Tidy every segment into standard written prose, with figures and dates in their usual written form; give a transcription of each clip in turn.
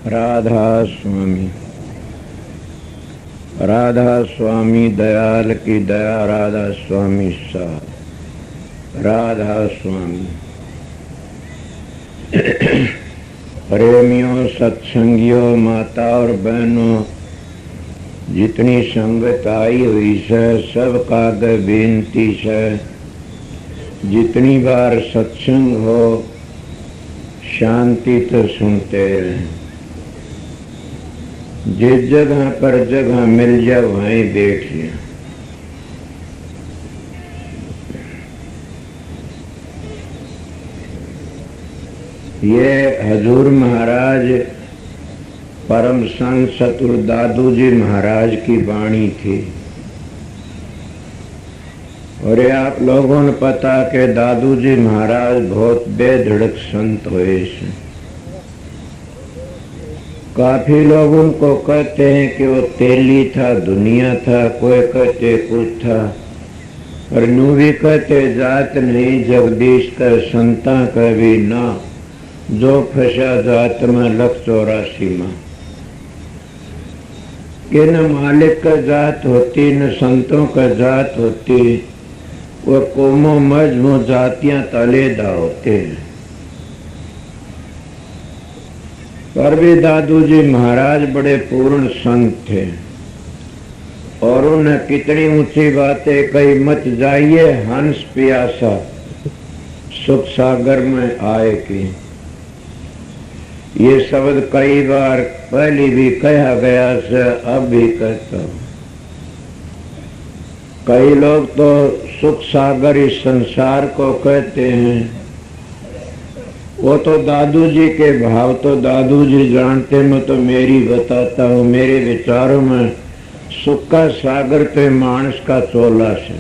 राधा स्वामी। राधा स्वामी दयाल की दया, राधा स्वामी साथ। राधा स्वामी। प्रेमियों, सत्संगियों, माता और बहनों, जितनी संगत आई हुई है सबका आगे बेनती है, जितनी बार सत्संग हो शांति तो सुनते रहें। जिस जगह पर जगह मिल जाए वहीं बैठ जाए। ये हजूर महाराज परम संत सतगुरु दादू जी महाराज की वाणी थी। और ये आप लोगों ने पता कि दादू जी महाराज बहुत बेधड़क संत हुए। काफी लोग उनको कहते हैं कि वो तेली था, दुनिया था, कोई कहते कुछ था, और यूं भी कहते जात नहीं जगदीश का संता का भी ना, जो फंसा जात में 184 में। कि न मालिक का जात होती न संतों का जात होती, वो कोमो मजमू जातियां तलेदा होते हैं। पर भी दादू जी महाराज बड़े पूर्ण संत थे और उन्हें कितनी ऊंची बातें कही। मत जाइए हंस प्यासा सुख सागर में आए की। ये शब्द कई बार पहले भी कहा गया से अब भी कहता हूं। कई लोग तो सुख सागर इस संसार को कहते हैं। वो तो दादू जी के भाव तो दादू जी जानते, मैं तो मेरी बताता हूँ। मेरे विचारों में सुख का सागर तो मानस का चोला से।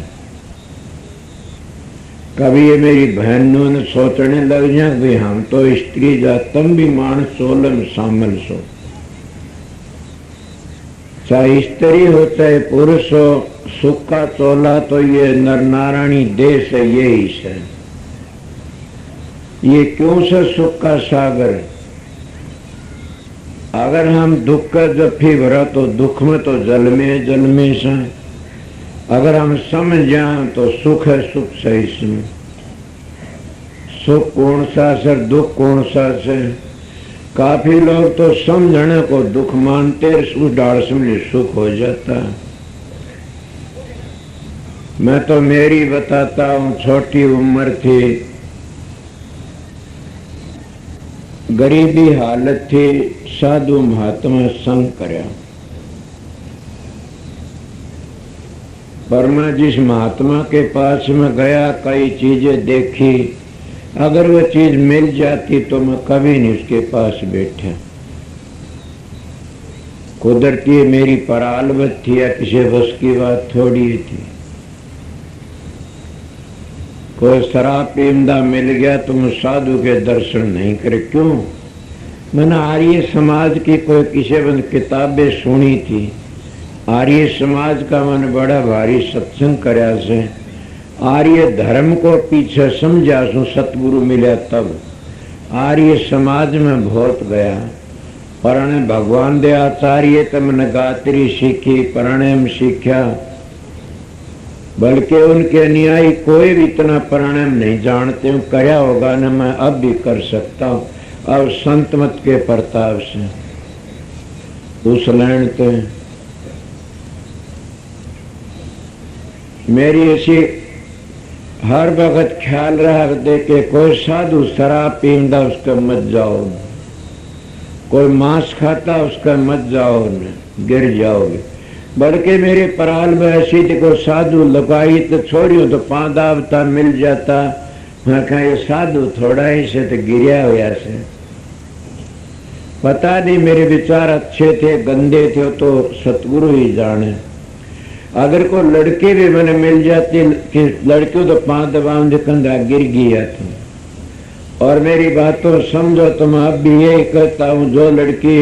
कभी ये मेरी बहनों ने सोचने लग जाए भी हम तो स्त्री जात, तुम भी मानस चोले में शामिल सो। चाहे स्त्री हो चाहे पुरुष हो, सुख का चोला तो ये नर नारायणी देश है, ये ही है। ये क्यों से सुख का सागर? अगर हम दुख का जफी भरा तो दुख में तो जल में से। अगर हम समझ जाए तो सुख है, सुख से इसमें। सुख कौन सा से, दुख कौन सा से? काफी लोग तो समझने को दुख मानते, उस डाल समझ सुख हो जाता। मैं तो मेरी बताता हूँ। छोटी उम्र थी, गरीबी हालत थी, साधु महात्मा संग करया। पर मैं जिस महात्मा के पास में गया, कई चीजें देखी। अगर वो चीज मिल जाती तो मैं कभी नहीं उसके पास बैठा। कुदरती मेरी परालवत थी या किसी बस की बात थोड़ी थी। कोई शराब पींदा मिल गया तो मैं साधु के दर्शन नहीं करे। क्यों? मैंने आर्य समाज की कोई किसी बंद किताबें सुनी थी। आर्य समाज का मैंने बड़ा भारी सत्संग करया से। आर्य धर्म को पीछे समझा सु, सतगुरु मिला तब। आर्य समाज में बहुत गया। परणे भगवान दे आचार्य तमने गात्री सीखी, प्राणायाम सीखा। बल्कि उनके अनुयायी कोई भी इतना प्राणायाम नहीं जानते हूँ। करया होगा न, मैं अब भी कर सकता हूँ। अब संत मत के प्रताप से उस लैंड तो मेरी ऐसी हर वक्त ख्याल रहा देखे कोई साधु शराब पींदा उसका मत जाओ, कोई मांस खाता उसका मत जाओ, न गिर जाओगे। बल्कि मेरे पराल में ऐसी थी को साधु लगाई तो छोड़ियो तो पांदावता मिल जाता। मैं कहा ये साधु थोड़ा ही से तो गिरिया हुआ से। पता नहीं मेरे विचार अच्छे थे गंदे थे तो सतगुरु ही जाने। अगर कोई लड़की भी मैंने मिल जाती कि लड़कियों तो पांदवाम कंधा गिर गया था। और मेरी बातों समझो तो मैं अब भी यही कहता हूँ, जो लड़की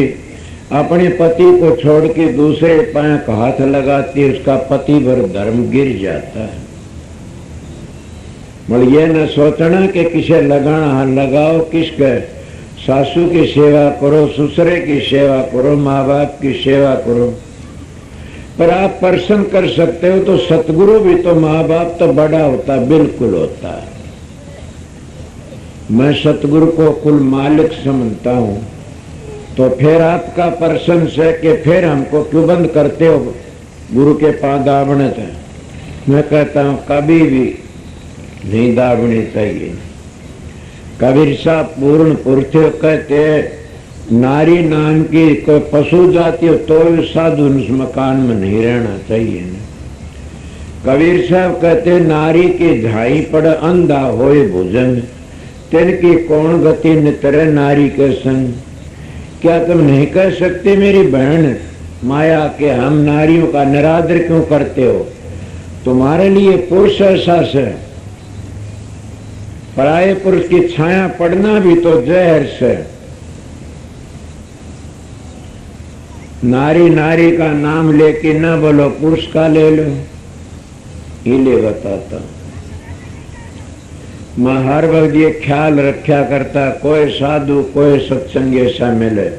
अपने पति को छोड़ के दूसरे पैर का हाथ लगाती है उसका पति भर धर्म गिर जाता है। मतलब ये न सोचना कि किसे लगाना हाथ लगाओ, किसके सासू की सेवा करो, ससुरे की सेवा करो, माँ बाप की सेवा करो, पर आप प्रसन्न कर सकते हो तो सतगुरु भी तो माँ बाप तो बड़ा होता, बिल्कुल होता है। मैं सतगुरु को कुल मालिक समझता हूं, तो फिर आपका प्रश्न से कि फिर हमको क्यों बंद करते हो गुरु के पांव दाबने थे। मैं कहता हूं कभी भी नहीं दाबने चाहिए। कबीर साहब पूर्ण पुरुष कहते नारी नाम की कोई पशु जाति हो तो साधु उस मकान में नहीं रहना चाहिए। कबीर साहब कहते नारी की झाई पड़ अंधा होए भोजन, तिनकी कौन गति नितरे नारी के संग। क्या तुम नहीं कह सकते मेरी बहन माया के हम नारियों का निरादर क्यों करते हो? तुम्हारे लिए पुरुष एहसास है, पराये पुरुष की छाया पड़ना भी तो जहर से। नारी नारी का नाम लेके न बोलो, पुरुष का ले लो। इले बताता मैं हर वक्त ये ख्याल रखा करता, कोई साधु कोई सत्संग ऐसा मिले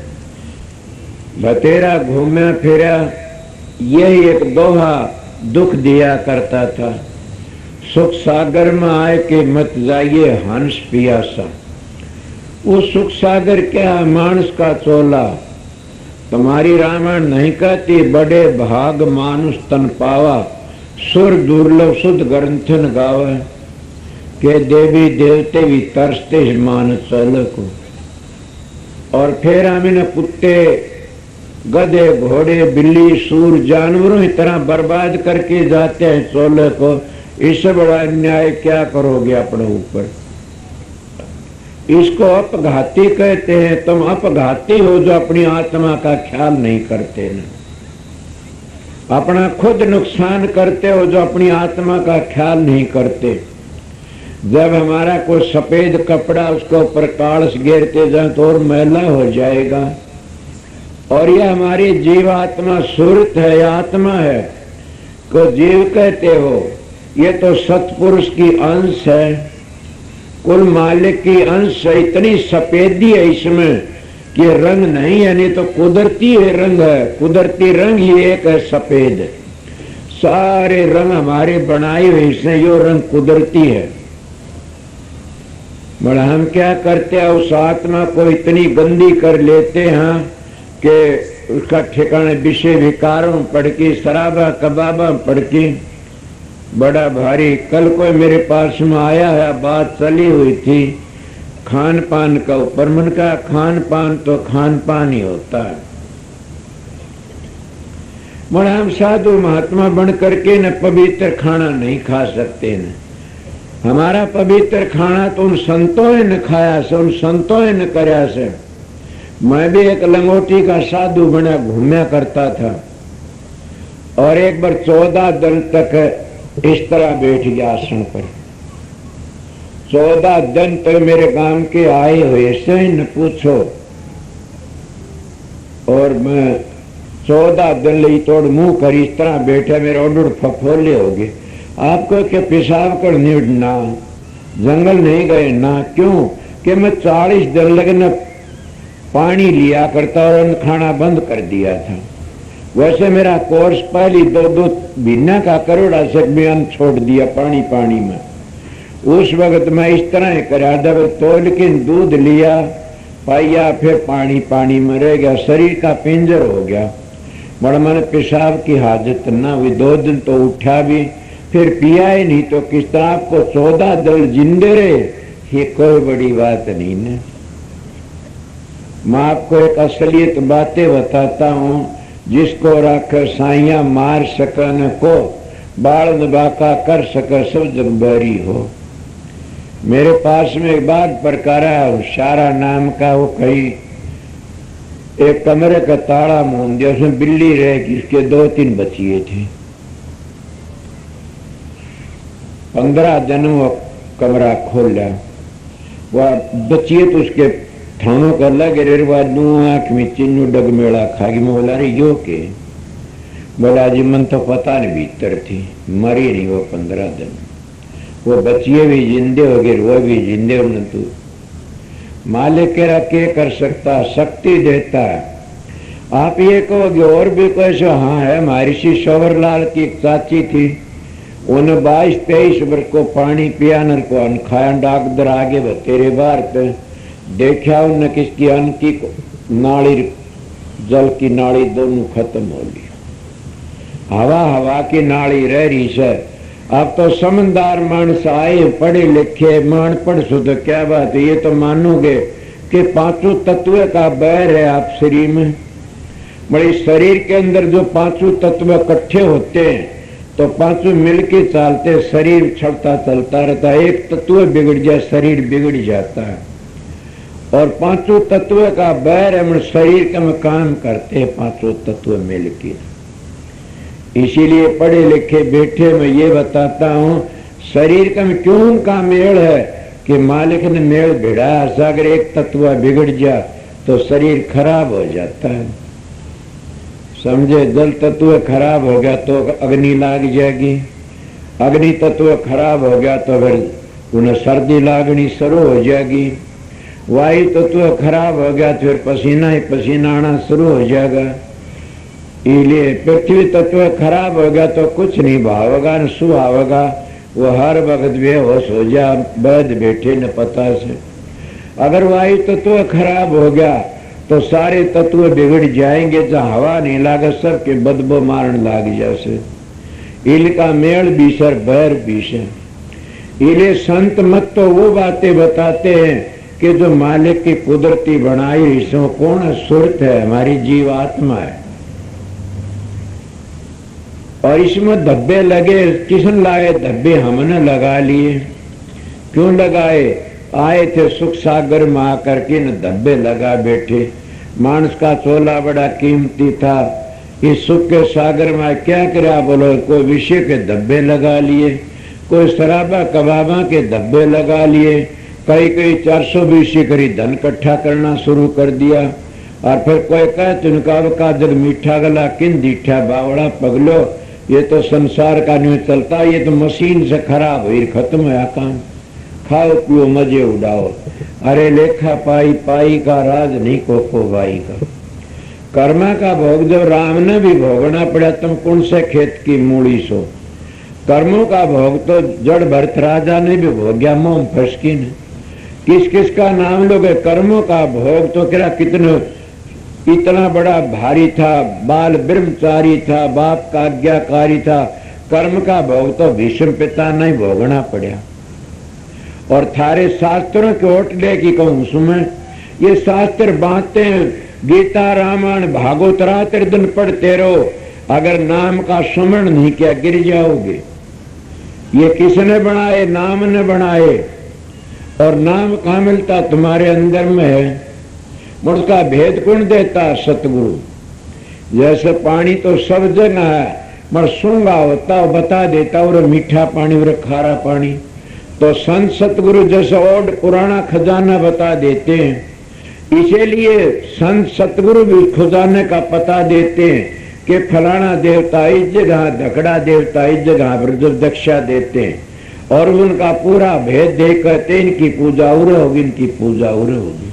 बतेरा घूमे फिरा, यही एक दोहा दुख दिया करता था, सुख सागर में आए कि मत जाइए हंस पियासा। वो सुख सागर क्या मानस का चोला। तुम्हारी रामायण नहीं कहती बड़े भाग मानुष तन पावा, सुर दुर्लभ शुद्ध ग्रंथन गावे, के देवी देवते भी तरसते मान चल को। और फिर हम इन कुत्ते गधे घोड़े बिल्ली सूर जानवरों की तरह बर्बाद करके जाते हैं चोले को। इससे बड़ा अन्याय क्या करोगे अपने ऊपर? इसको अपघाती कहते हैं। तुम अपघाती हो जो अपनी आत्मा का ख्याल नहीं करते न, अपना खुद नुकसान करते हो जो अपनी आत्मा का ख्याल नहीं करते। जब हमारा कोई सफेद कपड़ा उसके ऊपर कालस गिरते जाए तो और मैला हो जाएगा। और यह हमारी जीवात्मा सुरत है, आत्मा है को जीव कहते हो। ये तो सतपुरुष की अंश है, कुल मालिक की अंश है। इतनी सफेदी है इसमें कि रंग नहीं है, नहीं तो कुदरती है रंग है। कुदरती रंग ही एक है सफेद। सारे रंग हमारे बनाए हुए इसमें यो रंग कुदरती है। बड़ा हम क्या करते हैं उस आत्मा को इतनी गंदी कर लेते हैं कि उसका ठिकाने विषय विकारों पड़ के शराबा कबाबा पड़ के बड़ा भारी। कल कोई मेरे पास में आया है, बात चली हुई थी खान पान का ऊपर। मन का खान पान तो खान पान ही होता है। बड़ा हम साधु महात्मा बन करके न पवित्र खाना नहीं खा सकते न। हमारा पवित्र खाना तो उन संतों ने खाया से, उन संतों ने कराया से। मैं भी एक लंगोटी का साधु बना घूमया करता था और एक बार 14 दिन तक इस तरह बैठ गया आसन पर। 14 दिन तक मेरे गांव के आए हुए से न पूछो। और मैं 14 दिन ली तोड़ मुंह कर इस तरह बैठा, मेरे ओडुड़ फफोले हो गए। आपको क्या पेशाब करने ना, जंगल नहीं गए ना? क्यों कि मैं 40 दिन लगने पानी लिया करता और खाना बंद कर दिया था। वैसे मेरा कोर्स पहली 2 महीना का करोड़ा से बयान छोड़ दिया पानी पानी में। उस वक्त मैं इस तरह करा, जब तोल के दूध लिया पाया फिर पानी पानी में रह गया, शरीर का पिंजर हो गया। बड़ा मैंने पेशाब की हाजत ना हुई। 2 दिन तो उठा भी फिर पिया ही नहीं, तो किस तरह आपको 14 दिन जिंदे रहे, ये कोई बड़ी बात नहीं न। मैं आपको एक असलियत बातें बताता हूँ, जिसको रख साइया मार सकन को बाल दबाका कर सके सब जग बैरी हो। मेरे पास में एक बाग प्रकारा शारा नाम का, वो कहीं एक कमरे का ताला मूंद दिया, उसमें बिल्ली रह गई, उसके 2-3 बच्चे थे। 15 दिन वो कमरा खोला, वह बच्चे तो उसके थानों कर लगे रे, आंख में चिन्नू डगमेड़ा खागी। मैं बोला रे यो के? बोला जी मन तो पता नहीं भीतर थी, मरी नहीं वो 15 दिन। वो बच्चे भी जिंदे हो गए, वो भी जिंदे हो न। तू मालिक केरा के कर सकता, शक्ति देता है। आप ये कहोगे और भी कोई सो? हाँ है, महर्षि शंवरलाल की एक चाची थी, उन्हें 22-23 वर्ष को पानी पिया न को अन्न खाया, डॉक्टर आगे बतेरे बार पे देखा उन्हें किसकी अन्न की नाड़ी, जल की नाड़ी दोनों खत्म हो ली, हवा की नाड़ी रह रही है। अब तो समझदार मानस आए, पढ़े लिखे, मान पढ़ सो तो क्या बात है, ये तो मानोगे कि पांचों तत्व का बैर है आप शरीर में। बड़े शरीर के अंदर जो पांचों तत्व इकट्ठे होते हैं तो पांचों मिलके चलते, शरीर चलता चलता रहता है। एक तत्व बिगड़ जाए शरीर बिगड़ जाता है, और पांचों तत्व का बैर है, शरीर का में काम करते हैं पांचों तत्व मिलके। इसीलिए पढ़े लिखे बैठे मैं ये बताता हूँ, शरीर का में क्यों उनका मेल है कि मालिक ने मेल भिड़ाया। अगर एक तत्व बिगड़ जा तो शरीर खराब हो जाता है, समझे। जल तत्व खराब हो गया तो अग्नि लाग जाएगी, अग्नि तत्व खराब हो गया तो फिर उन्हें सर्दी लागनी शुरू हो जाएगी, वायु तत्व खराब हो गया तो फिर पसीना ही पसीना आना शुरू हो जाएगा। इसलिए पृथ्वी तत्व खराब हो गया तो कुछ नहीं भावेगा न सुहावेगा, वो हर वक्त बेहोश हो जा, बैठ बैठे न पता से। अगर वायु तत्व खराब हो गया तो सारे तत्व बिगड़ जाएंगे, जहाँ हवा नहीं लागे सबके बदबू मारन लाग जैसे। इनका मेल बीसर बैर बीस है। इले संत मत तो वो बातें बताते हैं कि जो मालिक की कुदरती बनाई, इसमें कौन सुरत है, हमारी जीवात्मा है। और इसमें धब्बे लगे, किसन लाए धब्बे, हमने लगा लिए। क्यों लगाए? आए थे सुख सागर में आकर के न धब्बे लगा बैठे। मानस का चोला बड़ा कीमती था, इस सुख के सागर में क्या करा बोलो, कोई विषय के धब्बे लगा लिए, कोई शराबा कबाबा के धब्बे लगा लिए, कई 420 करी धन इकट्ठा करना शुरू कर दिया। और फिर कोई कह चुनकाव का जग मीठा गला किन दीठा बावड़ा पगलो, ये तो संसार का नहीं चलता, ये तो मशीन से खराब हुई, खत्म है काम, खाओ पियो मजे उड़ाओ। अरे लेखा पाई पाई का राज नहीं को भाई का। कर्मा का भोग जब राम ने भी भोगना पड़ा, तुम कौन से खेत की मूड़ी सो। कर्मों का भोग तो जड़ भरत राजा ने भी भोग्या, मोम फसकी ने। किस किस का नाम लोगे। कर्मों का भोग तो क्या कितने इतना बड़ा भारी था, बाल ब्रह्मचारी था, बाप का आज्ञाकारी था। कर्म का भोग तो भीष्म पिता नहीं भोगना पड़ा। और थारे शास्त्रों के ओटले की कहूं सुमें, ये शास्त्र बांटते हैं, गीता रामायण भागवत रात्र दिन पढ़ते रहो, अगर नाम का सुमरण नहीं किया गिर जाओगे। ये किसने बनाए? नाम ने बनाए। और नाम कहाँ मिलता? तुम्हारे अंदर में है। उसका भेद कौन देता? सतगुरु। जैसे पानी तो सब जगह है, मगर सूंगा होता बता देता, और मीठा पानी और खारा पानी। तो संत सतगुरु जैसे और पुराना खजाना बता देते हैं। इसीलिए संत सतगुरु भी खजाने का पता देते हैं कि फलाना देवता इस जगह, धकड़ा देवता इस जगह पर जो दक्षा देते हैं, और उनका पूरा भेद दे कहते इनकी पूजा उरे होगी, इनकी पूजा उरे होगी।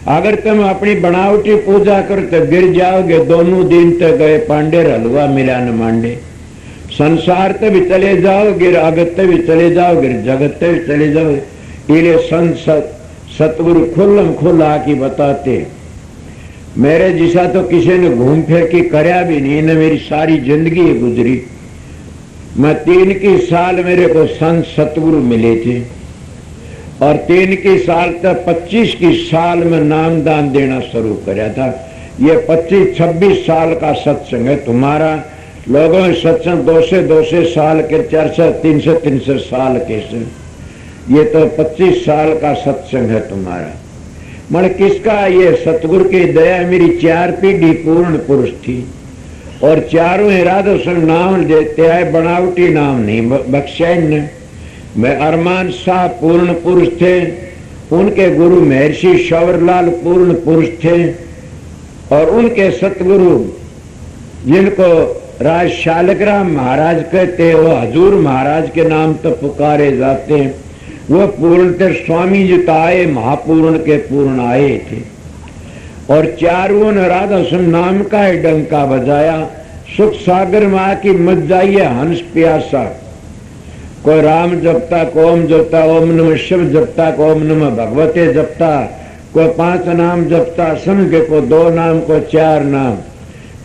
अगर तुम अपनी बनावटी पूजा करो तो गिर जाओगे। दोनों दिन तक गए पांडे हलवा मिला न मांडे। संसार ते भी चले जाओगे, अगत भी चले जाओगे, जगत भी चले जाओगे। इसलिए संत सतगुरु खुल्लम खुल्ला की बताते। मेरे जिसा तो किसी ने घूम फिर के करया भी नहीं न, मेरी सारी जिंदगी गुजरी। मैं 3 की साल मेरे को संत सतगुरु मिले थे, और 3 की साल तक 25 की साल में नाम दान देना शुरू कराया था। ये 25-26 साल का सत्संग है तुम्हारा। लोगों सत्संग 200 साल के, 400-300 साल के से, ये तो 25 साल का सत्संग है तुम्हारा। मगर किसका? ये सतगुरु की दया। मेरी 4 पीढ़ी पूर्ण पुरुष थी, और चारों इरादों से नाम देते आए, बनावटी नाम नहीं बख्शा ने। मैं अरमान शाह पूर्ण पुरुष थे, उनके गुरु महर्षि शंवरलाल पूर्ण पुरुष थे, और उनके सतगुरु जिनको राज शालग्राम महाराज कहते हैं, वो हजूर महाराज के नाम तो पुकारे जाते हैं। वो पूर्णतः स्वामी जी तो आए, महापूर्ण के पूर्ण आए थे। और चारों ने राधा सुन नाम का ही डंका बजाया। सुख सागर में आके मत जाइए हंस प्यासा। कोई राम जपता, को ओम जपता, ओम नमः शिव जपता, को ओम नमः भगवते जपता, कोई 5 नाम जपता, समझ के को 2 नाम, को 4 नाम।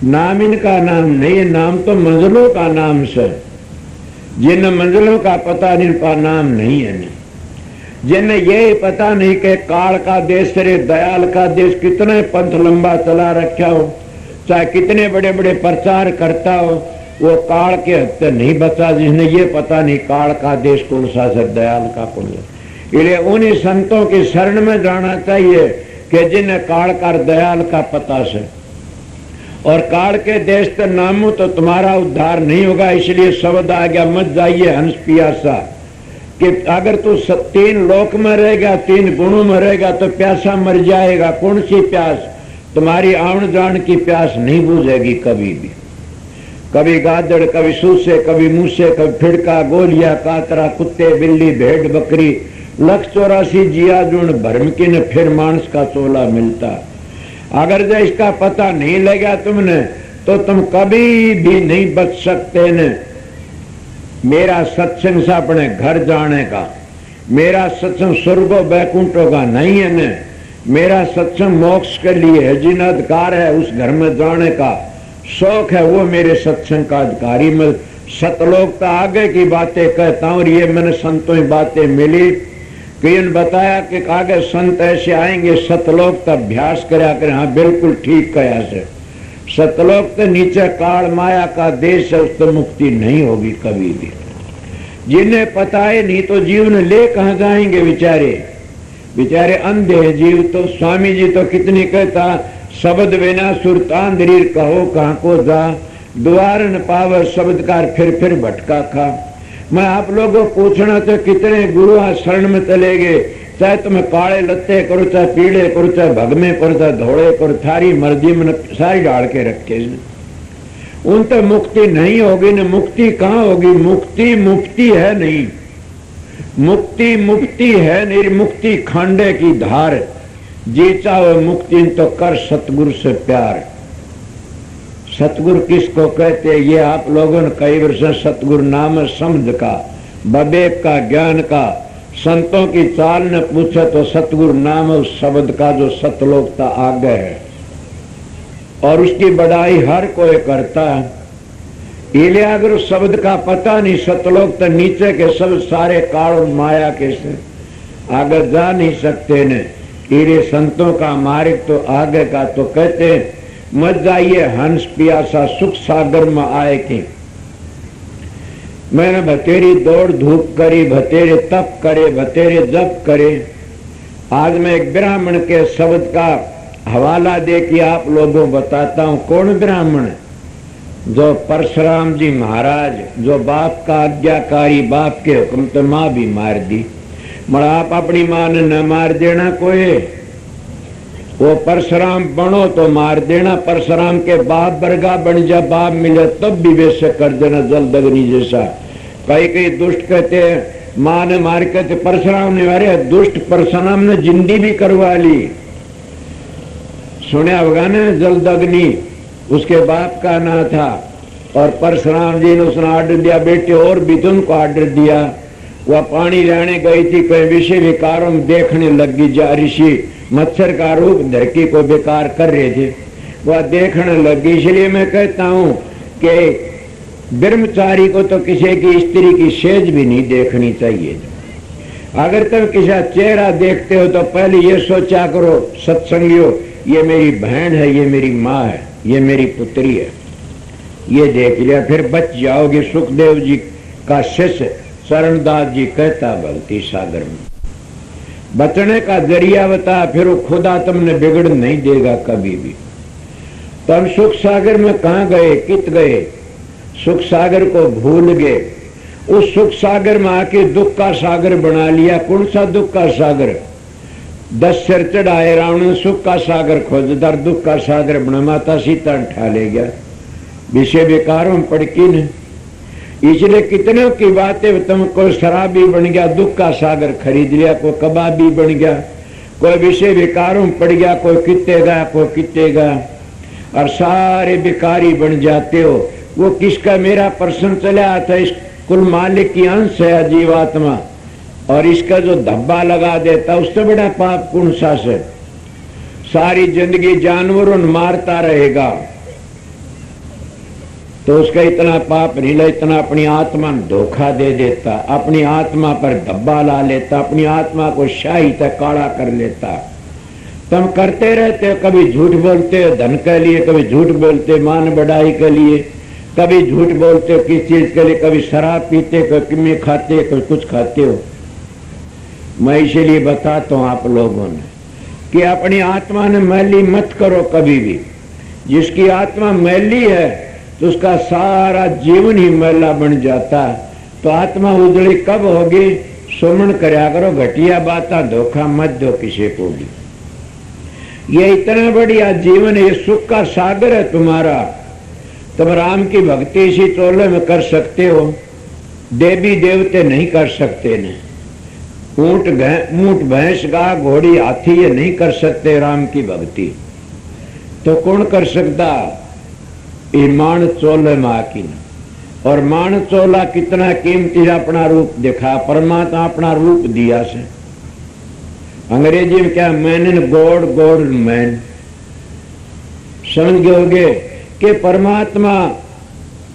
नाम इनका नाम नहीं, नाम तो मंजिलों का नाम से। जिन मंजिलों का पता जिनका नाम नहीं है, जिन्हें ये पता नहीं कि काल का देश रे दयाल का देश कितने पंथ लंबा चला रखा हो, चाहे कितने बड़े बड़े प्रचार करता हो, वो काल के हत्या नहीं बचा। जिन्हें ये पता नहीं काल का देश कौन सा है, दयाल का कौन है। इसलिए उन्हीं संतों की शरण में जाना चाहिए कि जिन्हें काल का दयाल का पता से। और काल के देश के नामों तो तुम्हारा उद्धार नहीं होगा। इसलिए शब्द आ गया मत जाइए हंस पियासा, कि अगर तू 3 लोक में रहेगा, 3 गुणों में रहेगा तो प्यासा मर जाएगा। कौन सी प्यास? तुम्हारी आवन जान की प्यास नहीं बुझेगी कभी भी। कभी गादड़, कभी सूसे, कभी मूसे, कभी फिड़का, गोलिया, कातरा, कुत्ते, बिल्ली, भेड़, बकरी, 184 जिया जुण भरम की न फिर मानस का चोला मिलता। अगर जो इसका पता नहीं लगा तुमने तो तुम कभी भी नहीं बच सकते न। मेरा सत्संग से अपने घर जाने का, मेरा सत्संग स्वर्गो बैकुंठों का नहीं है न। मेरा सत्संग मोक्ष के लिए है, जिन अधिकार है उस घर में जाने का शौक है, वो मेरे सत्संग का अधिकारी। मैं सतलोक तो आगे की बातें कहता हूँ। ये मैंने संतों की बातें मिली कि इन बताया कि आगे संत ऐसे आएंगे सतलोक तक अभ्यास करा कर। हाँ बिल्कुल ठीक कहा से। सतलोक तो नीचे काल माया का देश है, उससे मुक्ति नहीं होगी कभी भी। जिन्हें पता है नहीं तो जीवन ले कहाँ जाएंगे बेचारे। बेचारे अंधे हैं जीव तो। स्वामी जी तो कितनी कहता, शब्द बिना सुरतांद्रीर कहो कहाँ को जा, द्वार न पावर शब्द कार फिर भटका खा। मैं आप लोगों को पूछना तो कितने गुरु शरण में चले गए, चाहे तुम्हें काले लत्ते करो, चाहे पीले करो, चाहे भगमे करो, चाहे धोड़े करो, थारी मर्जी में सारी डाल के रखे। उन तो मुक्ति नहीं होगी न। मुक्ति कहाँ होगी? मुक्ति मुक्ति है नहीं, मुक्ति मुक्ति है नहीं। मुक्ति खांडे की धार, जी चाहो मुक्ति तो कर सतगुरु से प्यार। सतगुरु किसको कहते हैं? ये आप लोगों ने कई वर्ष सतगुरु नाम समझ का, विवेक का, ज्ञान का, संतों की चाल ने पूछा तो सतगुरु नाम उस शब्द का जो सतलोकता आगे है, और उसकी बढ़ाई हर कोई करता है। इसलिए अगर उस शब्द का पता नहीं, सतलोक तो नीचे के सब सारे काल और माया के से आगे जा नहीं सकते ने। इसलिए संतों का मार्ग तो आगे का। तो कहते मत जाइए हंस पियासा, सुख सागर में आए कि। मैंने बतेरी दौड़ धूप करी, बतेरे तप करे, बतेरे जप करे। आज मैं एक ब्राह्मण के शब्द का हवाला दे के आप लोगों बताता हूँ। कौन ब्राह्मण? जो परशुराम जी महाराज, जो बाप का आज्ञाकारी, बाप के हुक्म तो माँ भी मार दी। मगर आप अपनी माँ ने न मार देना कोई। वो परशुराम बनो तो मार देना। परशुराम के बाप बरगा बन जा, बाप मिले तब भी वैसे कर देना, जलदग्नि जैसा। कई दुष्ट कहते माँ ने मार कहते परशुराम ने मारे। दुष्ट परशुराम ने जिंदी भी करवा ली। सुने होगा ना, जलदग्नि उसके बाप का नाम था। और परशुराम जी ने उसने आर्डर दिया, बेटे और भी तुमको आर्डर दिया। वह पानी लाने गई थी, कोई विषय विकारों में देखने लगी। जा ऋषि मच्छर का रूप धरती को बेकार कर रहे थे, वह देखने लगी। इसलिए मैं कहता हूँ कि ब्रह्मचारी को तो किसी की स्त्री की सेज भी नहीं देखनी चाहिए। अगर तुम किसी चेहरा देखते हो तो पहले ये सोचा करो, सत्संगियों ये मेरी बहन है, ये मेरी माँ है, ये मेरी पुत्री है, ये देख लिया फिर बच जाओगे। सुखदेव जी का शिष्य शरणदास जी कहता भक्ति सागर में बचने का जरिया बता, फिर वो खुदा तुमने बिगड़ नहीं देगा कभी भी। तो हम सुख सागर में कहाँ गए, कित गए? सुख सागर को भूल गए। उस सुख सागर में आके दुख का सागर बना लिया। कौन सा दुख का सागर? 10 सिर चढ़ाए रावण ने सुख का सागर खोजदार दुख का सागर बना। माता सीता उठा ले गया, विषय विकारों में पड़की ने। इसलिए कितनों की बातें, तुम कोई शराबी बन गया, दुख का सागर खरीद लिया, कोई कबाबी बन गया, कोई विषय विकारों पड़ गया, कोई कितने गया, कोई कितने गया, और सारे भिखारी बन जाते हो। वो किसका, मेरा प्रश्न चला था, इस कुल मालिक की अंश है जीवात्मा, और इसका जो धब्बा लगा देता उससे बड़ा पाप कौन सा है। सारी जिंदगी जानवरों मारता रहेगा तो उसका इतना पाप नहीं ले, इतना अपनी आत्मा धोखा दे देता, अपनी आत्मा पर धब्बा ला लेता, अपनी आत्मा को शाही तक काला कर लेता। तुम करते रहते हो, कभी झूठ बोलते हो धन के लिए, कभी झूठ बोलते मान बढ़ाई के लिए, कभी झूठ बोलते हो किस चीज के लिए, कभी शराब पीते, कभी किमी खाते, कभी कुछ खाते हो। मैं इसीलिए बताता हूं आप लोगों ने कि अपनी आत्मा ने मैली मत करो कभी भी। जिसकी आत्मा मैली है तो उसका सारा जीवन ही मैला बन जाता है। तो आत्मा उजड़ी कब होगी? सुमन करया करो, घटिया बाता धोखा मत दो किसी को भी। ये इतना बढ़िया जीवन, ये सुख का सागर है तुम्हारा। तुम राम की भक्ति इसी चोले में कर सकते हो, देवी देवते नहीं कर सकते ने। ऊंट भैंस गा घोड़ी हाथी ये नहीं कर सकते राम की भक्ति। तो कौन कर सकता? ईमान चोले माँ की। और मान चोला कितना कीमती अपना रूप दिखा, परमात्मा अपना रूप दिया से। अंग्रेजी में क्या, man in God, God in man. समझ गए कि परमात्मा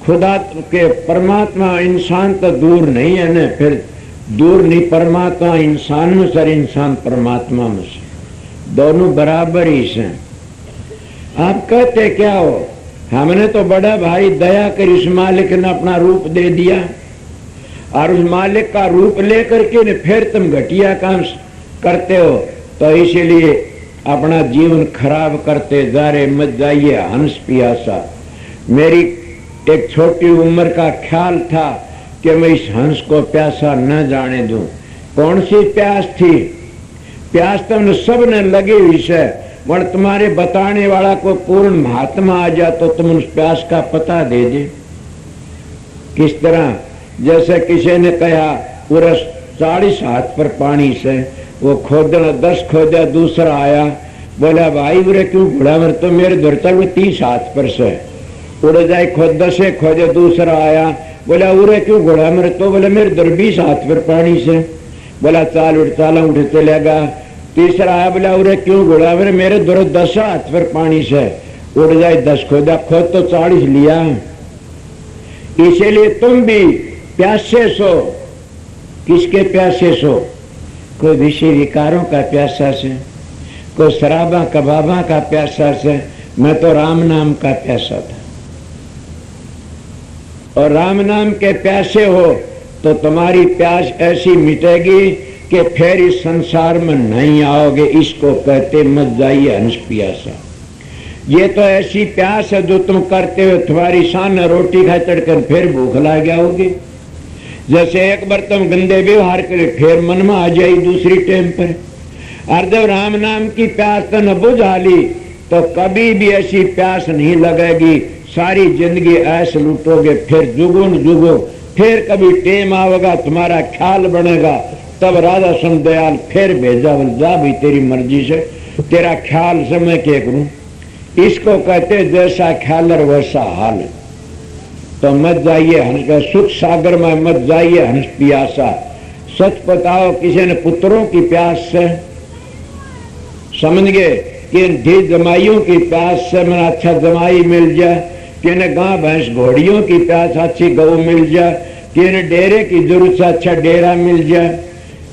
खुदा के, परमात्मा इंसान तो दूर नहीं है ना, फिर दूर नहीं, परमात्मा इंसान में सर, इंसान परमात्मा में से, दोनों बराबर ही हैं। आप कहते क्या हो? हमने तो बड़ा भाई दया कर इस मालिक ने अपना रूप दे दिया, और उस मालिक का रूप लेकर के फिर तुम घटिया काम करते हो। तो इसीलिए अपना जीवन खराब करते जा रहे, मत जाइए हंस पियासा। मेरी एक छोटी उम्र का ख्याल था कि मैं इस हंस को प्यासा न जाने दूं। कौन सी प्यास थी? प्यास तुमने सबने लगी हुई है, वह तुम्हारे बताने वाला को पूर्ण महात्मा आ जा तो तुम उस प्यास का पता दे दे। किस तरह? जैसे किसी ने कहा पूरा 40 हाथ पर पानी से वो खोदना, 10 खोदा, दूसरा आया, बोला भाई बुरे क्यों घोड़ा मर, तो मेरे धरता में 30 हाथ पर से उड़ जाए, खोद 10 खोदे, दूसरा आया, बोला उरे क्यों घोड़ा मर, तो बोला मेरे दर 20 हाथ पर पानी से। बोला चाल उठ, चाला उठ चलेगा। तीसरा आया, बोला उरे क्यों घोड़ा मर, मेरे दर 10 हाथ पर पानी से उड़ जाए, 10 खोदा, खोद तो 40 लिया। इसीलिए तुम भी प्यासे सो। किसके प्यासे सो? कोई विषय विकारों का प्यासा से, कोई शराबा कबाबा का प्यासा से। मैं तो राम नाम का प्यासा था, और राम नाम के प्यासे हो तो तुम्हारी प्यास ऐसी मिटेगी कि फिर इस संसार में नहीं आओगे। इसको कहते मत जाइए हंस पियासा। ये तो ऐसी प्यास है जो तुम करते हो, तुम्हारी शान रोटी खा चढ़कर फिर भूख लग गया होगी। जैसे एक बार तुम गंदे व्यवहार करे, फिर मन में आ जाए दूसरी टाइम पर। और जब राम नाम की प्यास तो न बुझा ली तो कभी भी ऐसी प्यास नहीं लगेगी। सारी जिंदगी ऐसे लूटोगे, फिर जुगो न जुगो, फिर कभी टेम आवेगा, तुम्हारा ख्याल बनेगा, तब राजा सुन दयाल फिर भेजा, जा भी तेरी मर्जी से, तेरा ख्याल से मैं क्या करूं। इसको कहते जैसा ख्याल और वैसा हाल। तो मत जाइए हंस, सुख सागर में मत जाइए हंस पियासा। सच बताओ, किसी ने पुत्रों की प्यास से, समझ गए कि ढी जमाइयों की प्यास से मैंने अच्छा जमाई मिल जाए, कि गां भैंस घोड़ियों की प्यास अच्छी गऊ मिल जाए, कि डेरे की जरूरत से अच्छा डेरा मिल जाए,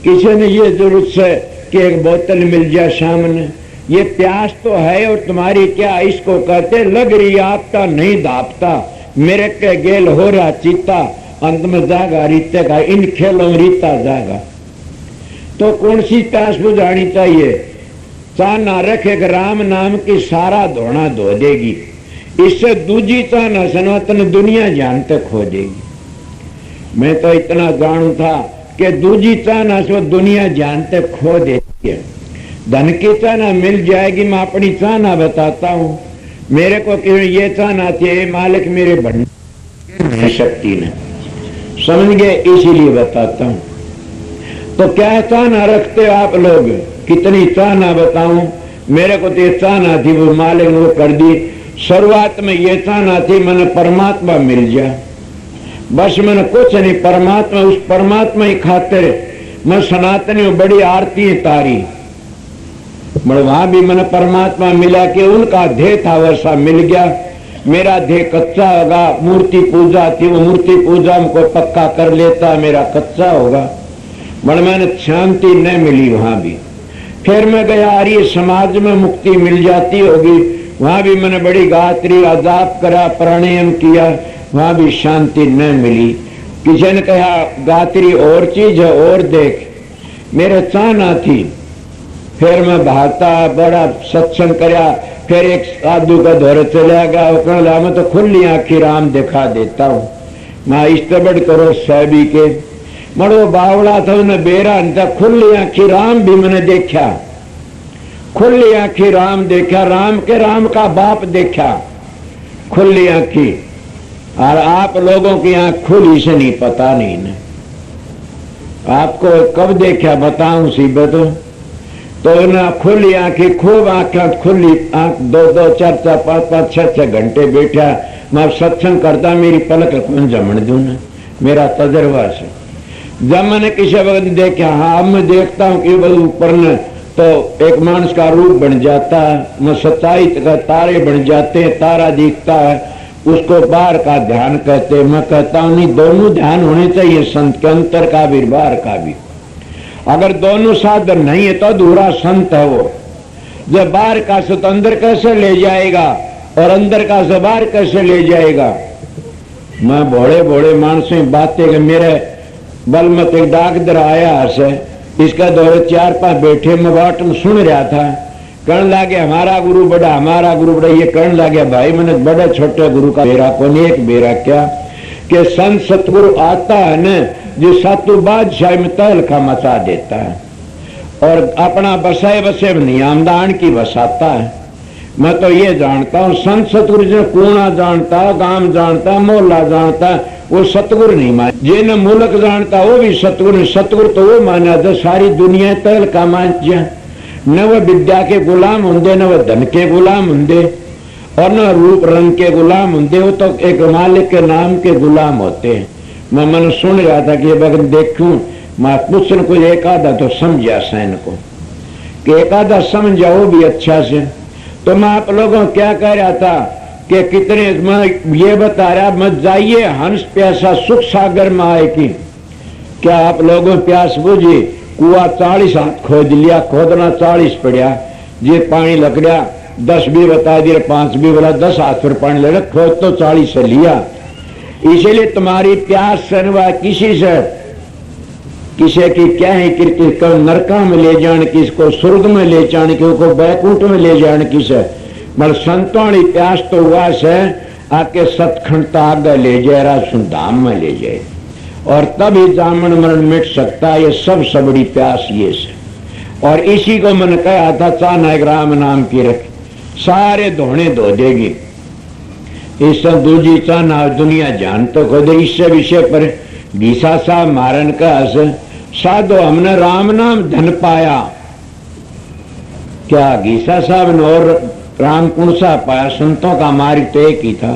किसी ने ये जरूरत से कि एक बोतल मिल जाए सामने। ये प्यास तो है, और तुम्हारी क्या, इसको कहते लग रही आपता नहीं दापता, मेरे के गेल हो रहा चीता, अंत में जागा रीते का, इन खेलों रीता जागा। तो कौन सी प्यास बुझानी चाहिए? चाह ना रखे कि राम नाम की सारा धोना धो देगी। इससे दूजी चाह न सनातन दुनिया जान तक खो देगी। मैं तो इतना जानू था कि दूजी चाह ना सो दुनिया जान तक खो देती है। धन की चाह ना मिल जाएगी, मैं अपनी चाह ना बताता हूँ। मेरे को ये चाह ना थी, मालिक मेरे भंडार शक्ति ने समझ गए, इसीलिए बताता हूं। तो क्या चाहना रखते हो आप लोग? कितनी चाहना बताऊं? मेरे को तो ये चाहना थी, वो मालिक ने वो कर दी। शुरुआत में ये चाहना थी मैंने परमात्मा मिल जाए, बस मैंने कुछ नहीं, परमात्मा, उस परमात्मा ही खातिर मैं सनातनी बड़ी आरती तारी। वहां भी मैंने परमात्मा मिला कि उनका ध्येय था वैसा मिल गया। मेरा ध्येय कच्चा होगा, मूर्ति पूजा थी, वो मूर्ति पूजा में कोई पक्का कर लेता, मेरा कच्चा होगा। मैंने शांति न मिली वहां भी। फिर मैं गया आर्य समाज में मुक्ति मिल जाती होगी, वहां भी मैंने बड़ी गायत्री अजाप करा, प्राणायाम किया, वहां भी शांति न मिली। किसी ने कहा गायत्री और चीज है और देख, मेरे चाहना थी। फिर मैं भागता बड़ा सत्संग करया, फिर एक साधु का दौरे चला गया, वो कहने लगा मैं तो खुली आंखी राम दिखा देता हूँ, मैं इस्तेबड़ करो सभी के। मरो बावड़ा था उन्हें बेरा था, खुली आंखी राम भी मैंने देखा, खुली आंखी राम देखा, राम के राम का बाप देखा, खुली आंखी। और आप लोगों की आंख खुली से नहीं, पता नहीं न आपको कब देखा बताऊं सीबत। तो ना खुली आंखें, खूब आंखें खुली, आंख दो दो चार चार पांच पांच छह छह घंटे बैठा मैं सत्संग करता, मेरी पलक कौन जमन दू ना, मेरा तजर्बा से। जब मैंने किसी वक्त देखा, हाँ अब मैं देखता हूँ कि ऊपर न तो एक मानस का रूप बन जाता है, मैं सच्चाई का तारे बन जाते हैं, तारा दिखता है, उसको बाहर का ध्यान कहते हैं। मैं कहता हूँ नहीं, दोनों ध्यान होने चाहिए, संत के अंतर का भी बाहर का भी। अगर दोनों साधन नहीं है तो अधूरा संत है वो। जब बाहर का से तो अंदर कैसे ले जाएगा और अंदर का से बाहर कैसे ले जाएगा। मैं भोड़े भोड़े मानसों की बातें कि मेरे बल में एक डाकदर आया से, इसका दौरे चार पांच बैठे, मैं बाट में सुन रहा था, कहने लगे हमारा गुरु बड़ा, हमारा गुरु बड़ा। ये कहने लगे भाई मैंने बड़े छोटे गुरु का बेरा कौन, एक बेरा क्या कि संत सतगुरु आता है न जो सातु बादशाह में तहलका मचा देता है और अपना बसाए बसे नियामदान की बसाता है। मैं तो ये जानता हूँ संत सतगुरु जो कूणा जानता, गांव जानता, मोहल्ला जानता, वो सतगुरु नहीं मान। जिन मुल्क जानता वो भी सतगुरु, सतगुरु तो वो माना जो सारी दुनिया तहलका मान जाए। न वह विद्या के गुलाम होंगे, न वह धन के गुलाम होंगे और न रूप रंग के गुलाम होंगे, वो तो एक मालिक के नाम के गुलाम होते हैं। मैं मन सुन रहा था कि अगर देखूं मैं कुछ न कुछ एक आधा तो समझा सैन को कि एक आधा समझा वो भी अच्छा से। तो मैं आप लोगों क्या कह रहा था कि कितने मैं ये बता रहा, मत जाइए हंस प्यासा सुख सागर में आए की। क्या आप लोगों प्यास बुझी? कुआ 40 हाथ खोद लिया, खोदना 40 पड़ा, ये पानी लग रहा 10 भी बता दिए, 5 भी बोला, 10 हाथ पर पानी लग रहा, खोद तो 40 से लिया। इसीलिए तुम्हारी प्यास सनवा किसी से किसी की क्या है कि किसको नरका में ले जाने, किसको स्वर्ग में ले जाने, किसको बैकुंठ में ले जाने, किसे मगर संतों की प्यास तो हुआ से आके सतखंड आगे ले जाए, रासुन धाम में ले जाए और तभी जामन मरण मिट सकता है। ये सब सबड़ी प्यास ये से। और इसी को मैंने कहा था चाहना एक राम नाम की रख, सारे धोने धो देगी। इस दूजी चाहना दुनिया जान तो खुद इससे विषय पर गीसा साहब मारन का साधो हमने राम नाम धन पाया। क्या गीसा साहब ने और राम कौन सा पाया? संतों का मार्ग तो एक ही था।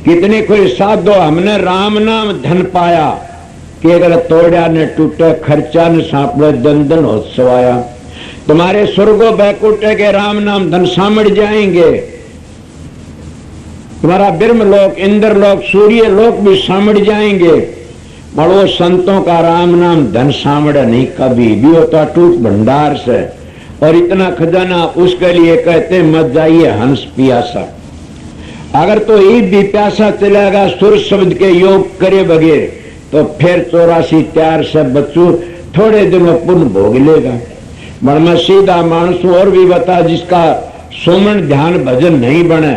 कितने कोई साधो हमने राम नाम धन पाया कि अगर तोड़ा ने टूटे, खर्चा ने सांपड़े, दंदन उत्सव आया। तुम्हारे स्वर्गो बैकुंठे के राम नाम धन सामड़ जाएंगे, तुम्हारा ब्रह्म लोक, इंद्र लोक, सूर्य लोक भी सामड़ जाएंगे। मरो संतों का राम नाम धन सामड़ नहीं कभी भी होता, टूट भंडार से। और इतना खजाना उसके लिए कहते मत जाइए हंस पियासा। अगर तो एक भी प्यासा चलेगा सुर शब्द के योग करे बगैर तो फिर 84 त्यार से बच्चू थोड़े दिनों पुण्य भोग लेगा। मर मैं सीधा मानस और भी बता, जिसका सुमन ध्यान भजन नहीं बने,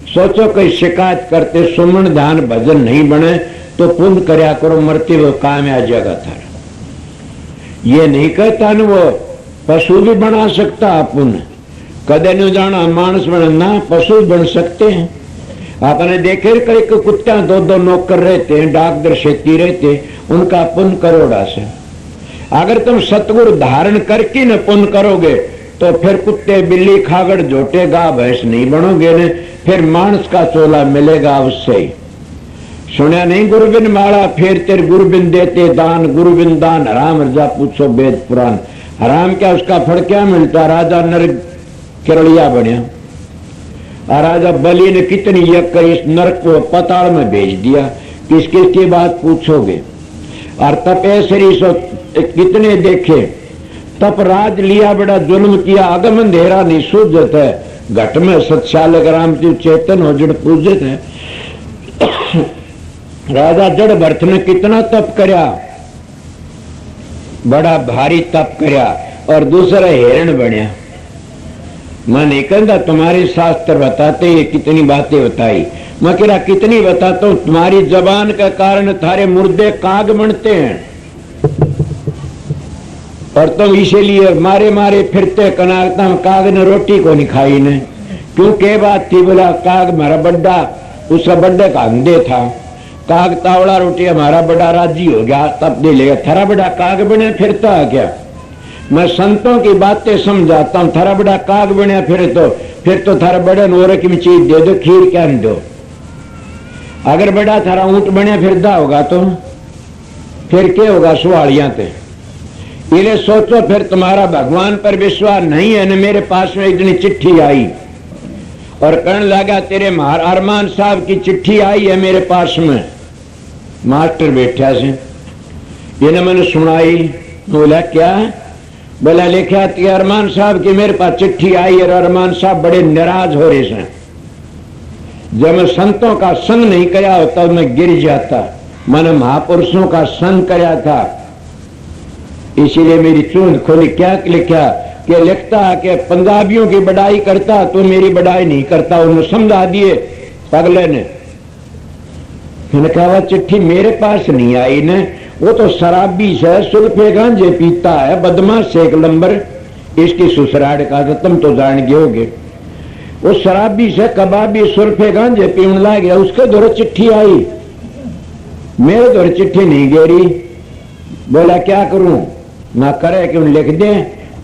सोचो कोई शिकायत करते सुमन ध्यान भजन नहीं बने तो पुण्य करया करो, मरते हुए काम आ जाएगा थारा। ये नहीं कहता न वो पशु भी बना सकता पुण्य, कदे नहीं जाना मानस बने ना, पशु बन सकते हैं। आपने देखे कई कुत्ते दो दो नौकर रहते हैं, डाकदर शेती रहते, उनका पुण्य करोड़ा से। अगर तुम सतगुरु धारण करके न पुण्य करोगे तो फिर कुत्ते बिल्ली खागड़ जोटे गा भैंस नहीं बनोगे न, फिर मानस का चोला मिलेगा उससे ही। सुना नहीं गुरुबिन माड़ा फिर तेरे गुरुबिन देते दान, गुरुबिन दान हराम रजा पूछो वेद पुराण। हराम क्या उसका फल क्या मिलता? राजा नर किरलिया बनिया और राजा बलि ने कितनी यज्ञ कर इस नरक को पताल में भेज दिया। किस किस की बात पूछोगे? और तपेश्वरी सो कितने देखे, तप राज लिया बड़ा जुल्म किया, अगम अंधेरा नहीं सूझत है, घट में सत्याल राम जी चेतन हो जड़ पूजित है। राजा जड़ भरत ने कितना तप करया, बड़ा भारी तप करया और दूसरा हिरण बनया। मैं नहीं कहता तुम्हारे शास्त्र बताते ये कितनी बातें बताई, मैं कह रहा कितनी बताता हूं, तुम्हारी जबान के कारण थारे मुर्दे काग बनते हैं और तुम इसीलिए मारे मारे फिरते कनाकता। काग ने रोटी को नहीं खाई ने, क्यों के बात थी? बोला काग हमारा बड्डा, उसका बड्डे का अंधे था, काग तावड़ा रोटी हमारा बड़ा राजी हो गया, तब दे लेगा। थारा बड़ा काग बने फिरता है क्या? मैं संतों की बातें समझाता हूँ, थारा बड़ा काग बने फिर तो थारा बड़े नोरे की चीज दे दो, खीर क्या दो। अगर बड़ा थारा ऊंट बने फिरदा होगा तो फिर क्या होगा? सुवालियां थे इन्हें सोचो। फिर तुम्हारा भगवान पर विश्वास नहीं है न। मेरे पास में इतनी चिट्ठी आई और कहने लगा तेरे अरमान साहब की चिट्ठी आई है मेरे पास में। मास्टर बैठा से ये मैंने सुनाई। बोला क्या? बोला लिखा कि अरमान साहब की मेरे पास चिट्ठी आई और अरमान साहब बड़े नाराज हो रहे हैं। जब मैं संतों का संग नहीं किया होता मैं गिर जाता, मैंने महापुरुषों का संग किया था, इसीलिए मेरी चूंद खोली। क्या लिखा? कि लिखता कि पंजाबियों की बड़ाई करता तो मेरी बड़ाई नहीं करता। उन्हें समझा दिए पगले ने। मैंने कहा चिट्ठी मेरे पास नहीं आई ने, वो तो शराबी से सुल्फे गांजे पीता है, बदमाश एक नंबर, इसकी ससुराल का तो तुम तो जान गए। वो शराबी से कबाबी सुल्फे गांजे पीने लग गया, उसके दौरे चिट्ठी आई, मेरे दौरे चिट्ठी नहीं गेरी। बोला क्या करूं? ना करे क्यों लिख दे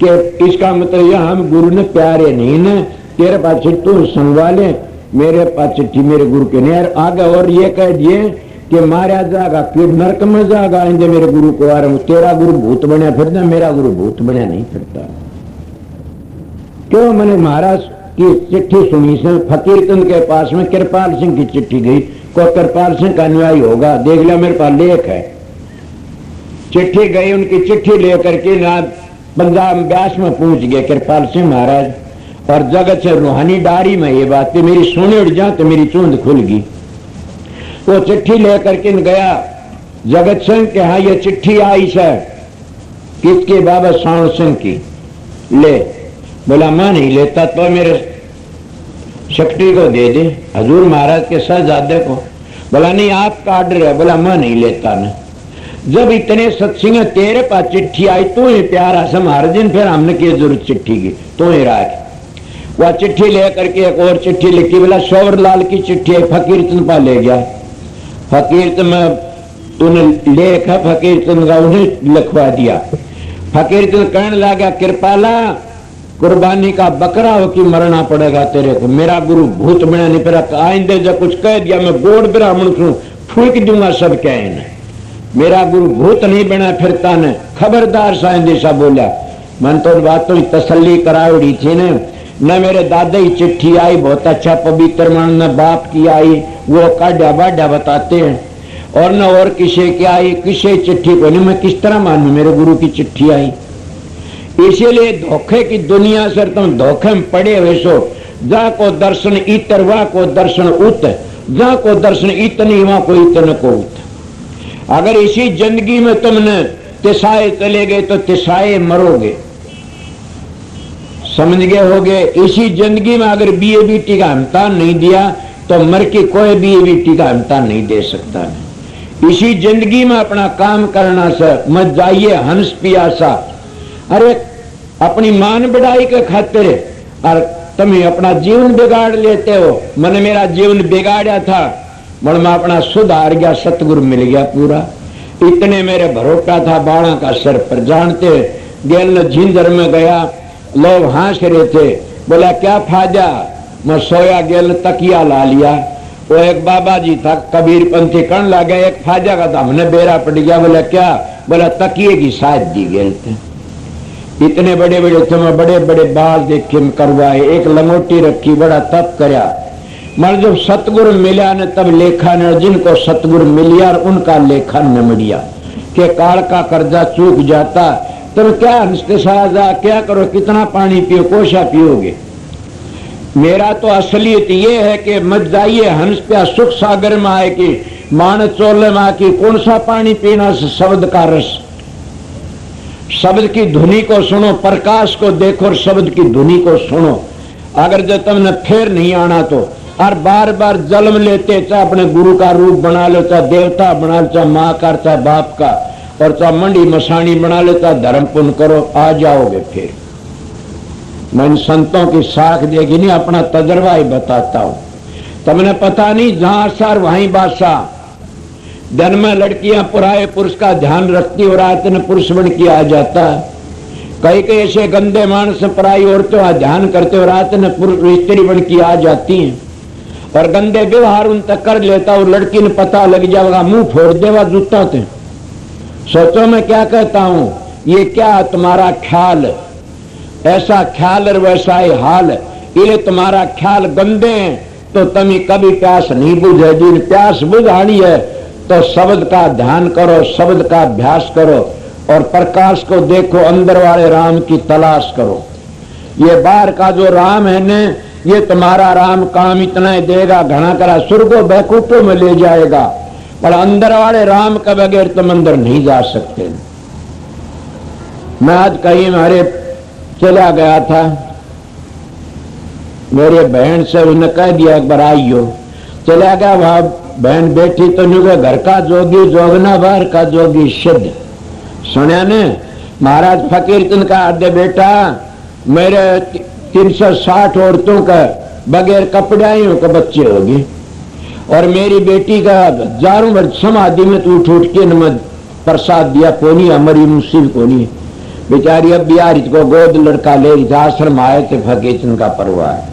कि इसका मतलब यह हम गुरु ने प्यारे नहीं न, तेरे पास चिट्ठी संगवा ले, मेरे पास चिट्ठी मेरे गुरु के नहीं। आगे और ये कह दिए कि मारा जाएगा फिर नरक में जाएगा, इंदे मेरे गुरु को आ रहा हूं। तेरा गुरु भूत बनया फिरता, मेरा गुरु भूत बनया नहीं फिरता। क्यों? मैंने महाराज की चिट्ठी सुनी से फकीर चंद के पास में कृपाल सिंह की चिट्ठी गई, को कृपाल सिंह का अनुयायी होगा, देख लिया मेरे पास लेख है। चिट्ठी गई, उनकी चिट्ठी लेकर के ना पंजाब ब्यास में पहुंच गए कृपाल सिंह महाराज, और जगत से रूहानी डायरी में ये बात थी, मेरी सोने उड़ जा तो मेरी चूंद खुल गई। वो चिट्ठी लेकर के गया जगत सिंह के, हाँ ये चिट्ठी आई है किसके? बाबा श्याम सिंह की। ले। बोला मैं नहीं लेता, तो मेरे सेक्रेटरी को दे दे, हजूर महाराज के शहजादे को। बोला नहीं आपका आर्डर है। बोला मैं नहीं लेता ना। जब इतने सत्संग तेरे पास चिट्ठी आई तो ही प्यारा से महाराज दिन, फिर हमने क्या जरूरत चिट्ठी की, तो ही राख। वह चिट्ठी लेकर के एक और चिट्ठी लिखी। बोला शौर लाल की चिट्ठी है, फकीर चंद पा ले गया। फकीर चंद में उन्हें लेख है, फकीर चंद का उन्हें लिखवा दिया। फकीर चंद कहने लगा कृपाला कुर्बानी का बकरा हो कि मरना पड़ेगा तेरे को, मेरा गुरु भूत बना नहीं फिर आइंदे जब कुछ कह दिया मैं गोड़ ब्राह्मण छू फूक दूंगा सब कह। मेरा गुरु भूत नहीं बना फिरता ने, खबरदार साइंदे सा बोला। मन तो बातों की तसल्ली कराई थी न मेरे दादा की चिट्ठी आई, बहुत अच्छा पवित्र मन न बाप की आई, वो काढ़ा बाढ़ा बताते हैं, और न और किसे की आई, किसे चिट्ठी को नहीं, मैं किस तरह मानू मेरे गुरु की चिट्ठी आई। इसीलिए धोखे की दुनिया से तुम धोखे में पड़े हुए सो। जा को दर्शन इतर वा को दर्शन उत, जा को दर्शन इतनी वहां को इतने को उत। अगर इसी जिंदगी में तुमने तिसाए चले गए तो तिसाए मरोगे, समझ गए होगे। इसी जिंदगी में अगर बीए बीटी का इम्तिहान नहीं दिया तो मर के कोई बीए बीटी का इम्तिहान नहीं दे सकता है। इसी जिंदगी में अपना काम करना से मत जाइए हंस पियासा। अरे अपनी मान बढ़ाई के खातिर और तुम ही अपना जीवन बिगाड़ लेते हो। मैंने मेरा जीवन बिगाड़ा था, मैं अपना सुधार गया, सतगुरु मिल गया पूरा। इतने मेरे भरोटा था बाणा का सर पर। जानते गेल झिंझर में गया, लोग हंस रहे थे, बोला क्या फायदा, मैं सोया गेल तकिया ला लिया। वो एक बाबा जी था कबीर पंथी कण लगा, एक फायदा का था, हमने बेरा पड़ गया। बोला क्या, बोला तकिए की साथ दी गेल थे। इतने बड़े बड़े थे, मैं बड़े बड़े बाल देखे करवाए, एक लंगोटी रखी, बड़ा तप करया। मगर जब सतगुरु मिला ने तब लेखा ने, जिनको सतगुरु मिलिया उनका लेखा न मिलिया के काल का कर्जा चूक जाता। तुम क्या हंसते साजा, क्या करो, कितना पानी पियो, कोशा पियोगे। मेरा तो असलियत ये है कि मत जाइए हंस प्या सुख सागर में आए कि मान चोले में आके कौन सा पानी पीना से शब्द का रस। शब्द की धुनी को सुनो, प्रकाश को देखो और शब्द की धुनी को सुनो। अगर जो तुमने फिर नहीं आना तो और बार बार जन्म लेते, चाहे अपने गुरु का रूप बना लो, चाहे देवता बना लो, चाहे माँ का, चाहे बाप का, और चाहे मंडी मसानी बना लो, चाहे धर्म पुण्य करो, आ जाओगे फिर। मैं इन संतों की साख देखी नहीं, अपना तजर्बा ही बताता हूं। तुमने पता नहीं, जहां सर वहीं बादशाह। दिन में लड़कियां पुराए पुरुष का ध्यान रखती और रात में पुरुष बन के आ जाता। कई कई ऐसे गंदे मानस पराई औरतों का ध्यान करते और रात में पुरुष स्त्री बन के आ जाती हैं और गंदे व्यवहार उन तक कर लेता और लड़की ने पता लग जाएगा, मुंह फोड़ देगा जूता थे। सोचो मैं क्या कहता हूं, ये क्या तुम्हारा ख्याल, ऐसा ख्याल और वैसा ही हाल। ये तुम्हारा ख्याल गंदे हैं तो तुम्हें कभी प्यास नहीं बुझेगी। प्यास बुझानी है तो शब्द का ध्यान करो, शब्द का अभ्यास करो और प्रकाश को देखो, अंदर वाले राम की तलाश करो। ये बाहर का जो राम है ने, ये तुम्हारा राम काम इतना ही देगा, घना करा स्वर्गो बैकुंठों में ले जाएगा, पर अंदर वाले राम के बगैर तुम अंदर नहीं जा सकते। मैं आज कहीं हमारे चला गया था, मेरे बहन से उन्हें कह दिया एक बार आइयो, चला गया। वहां बहन बैठी तो नुगे घर का जोगी जोगना, बाहर का जोगी सिद्ध। सुनिया ने महाराज फकीर चंद का आधे बेटा, मेरे 360 औरतों का बगैर कपड़ाइयों के बच्चे होगी और मेरी बेटी का हजारों वर्ष समाधि में तो उठ उठ के न प्रसाद दिया, कोनी हमारी मुसीब कोनी। बेचारी अब बिहारी को गोद लड़का ले रही थी, आश्रम आए थे फकीर चंद का परिवार।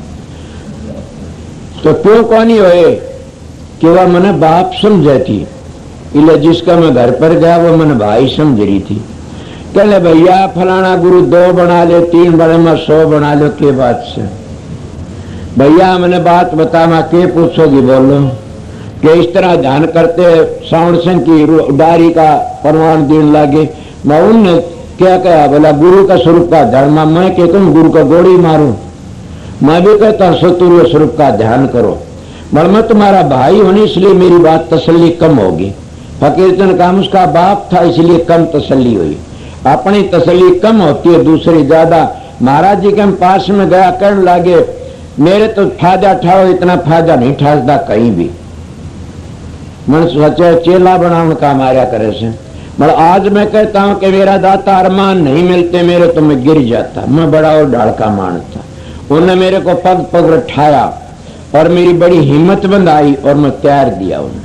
तो क्यों कोनी होए कि वह मैंने बाप समझे थी, इले जिसका मैं घर पर गया वो मैंने भाई समझ रही थी। कहले भैया फलाना गुरु 2 बना ले, 3 बड़े में 100 बना लो, के बात से भैया मैंने बात बता, मैं के पूछोगी, बोलो कि इस तरह ध्यान करते साउंड सिंह की डायरी का प्रमाण देने लगे। मैं उनने क्या कहा, बोला गुरु का स्वरूप का ध्यान, मैं कहता हूँ गुरु का गोली मारूं। मैं भी कहता हूँ सतुर्य स्वरूप का ध्यान करो, मगर मैं तुम्हारा भाई होने इसलिए मेरी बात तसल्ली कम होगी। फकीर चंद का उसका बाप था इसलिए कम तसल्ली हुई, अपनी तसल्ली कम होती है, दूसरी ज्यादा। महाराज जी के हम पास में गया, कहने लगे मेरे तो फायदा उठाओ, इतना फायदा नहीं ठासदा कहीं भी। मन सोचे चेला बनाने का मारा करे से, मगर आज मैं कहता हूं कि मेरा दाता अरमान नहीं मिलते मेरे तो मैं गिर जाता। मैं बड़ा और ढाड़का मानता, उन्होंने मेरे को पग पग उठाया और मेरी बड़ी हिम्मत बंधाई और मैं तैयार दिया उन्हें।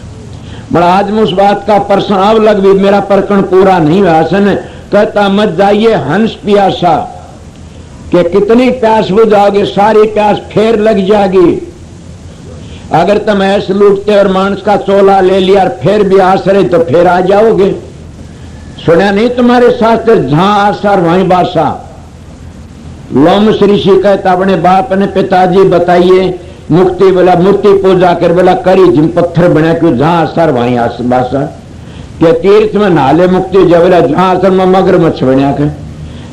मगर आज मैं उस बात का प्रश्न अब लग भी मेरा प्रकरण पूरा नहीं हुआ। सन कहता मत जाइए हंस प्यासा, कि कितनी प्यास बुझाओगे, सारी प्यास फेर लग जाएगी। अगर तुम ऐसे लूटते और मांस का चोला ले लिया और फिर भी आसरे तो फिर आ जाओगे। सुना नहीं तुम्हारे शास्त्र, जहां आसार वहीं बासा। लोम श्री ऋषि कहता अपने बाप ने पिताजी बताइए मुक्ति, बोला मूर्ति पूजा कर, बोला करी जिन पत्थर बना क्यों, जहां आसार वहीं बासा। के तीर्थ में नाले मुक्ति जब, बोला जहां आसर में मगरमच्छ बना के।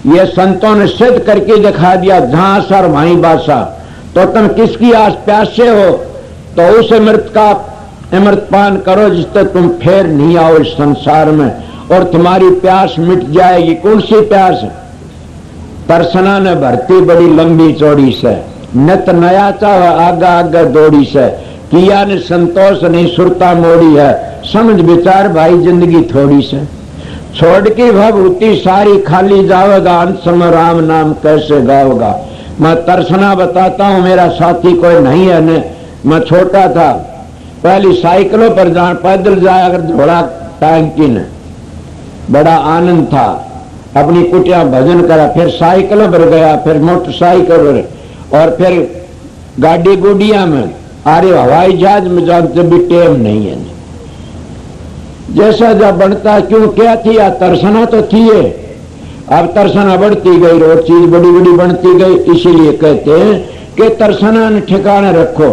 ये संतों ने सिद्ध करके दिखा दिया, जहां आसार वहीं बासा। तो तुम किसकी आस प्यासे हो तो उस अमृत का अमृतपान करो जिससे तुम फिर नहीं आओ इस संसार में और तुम्हारी प्यास मिट जाएगी। कौन सी प्यास? तरसना ने भरती बड़ी लंबी चौड़ी से, नत नया चाह आगा आगा दौड़ी से, किया ने संतोष नहीं सुरता मोड़ी है, समझ विचार भाई जिंदगी थोड़ी से। छोड़ की भभूति सारी खाली जाओगा, अंत समय राम नाम कैसे गाओगा। मैं तरसना बताता हूं, मेरा साथी कोई नहीं है न, मैं छोटा था पहली साइकिलों पर जा पैदल जाया अगर घोड़ा टांग की न, बड़ा आनंद था। अपनी कुटिया भजन करा, फिर साइकिलों पर गया, फिर मोटरसाइकिल पर, और फिर गाड़ी गुडिया में, अरे हवाई जहाज में जानते भी टेम नहीं है। जैसा जब बनता क्यों क्या थी या तरसना तो थी है, अब तरसना बढ़ती गई, रोज चीज बड़ी बड़ी बनती गई। इसीलिए कहते हैं कि तरसना ने ठिकाने रखो,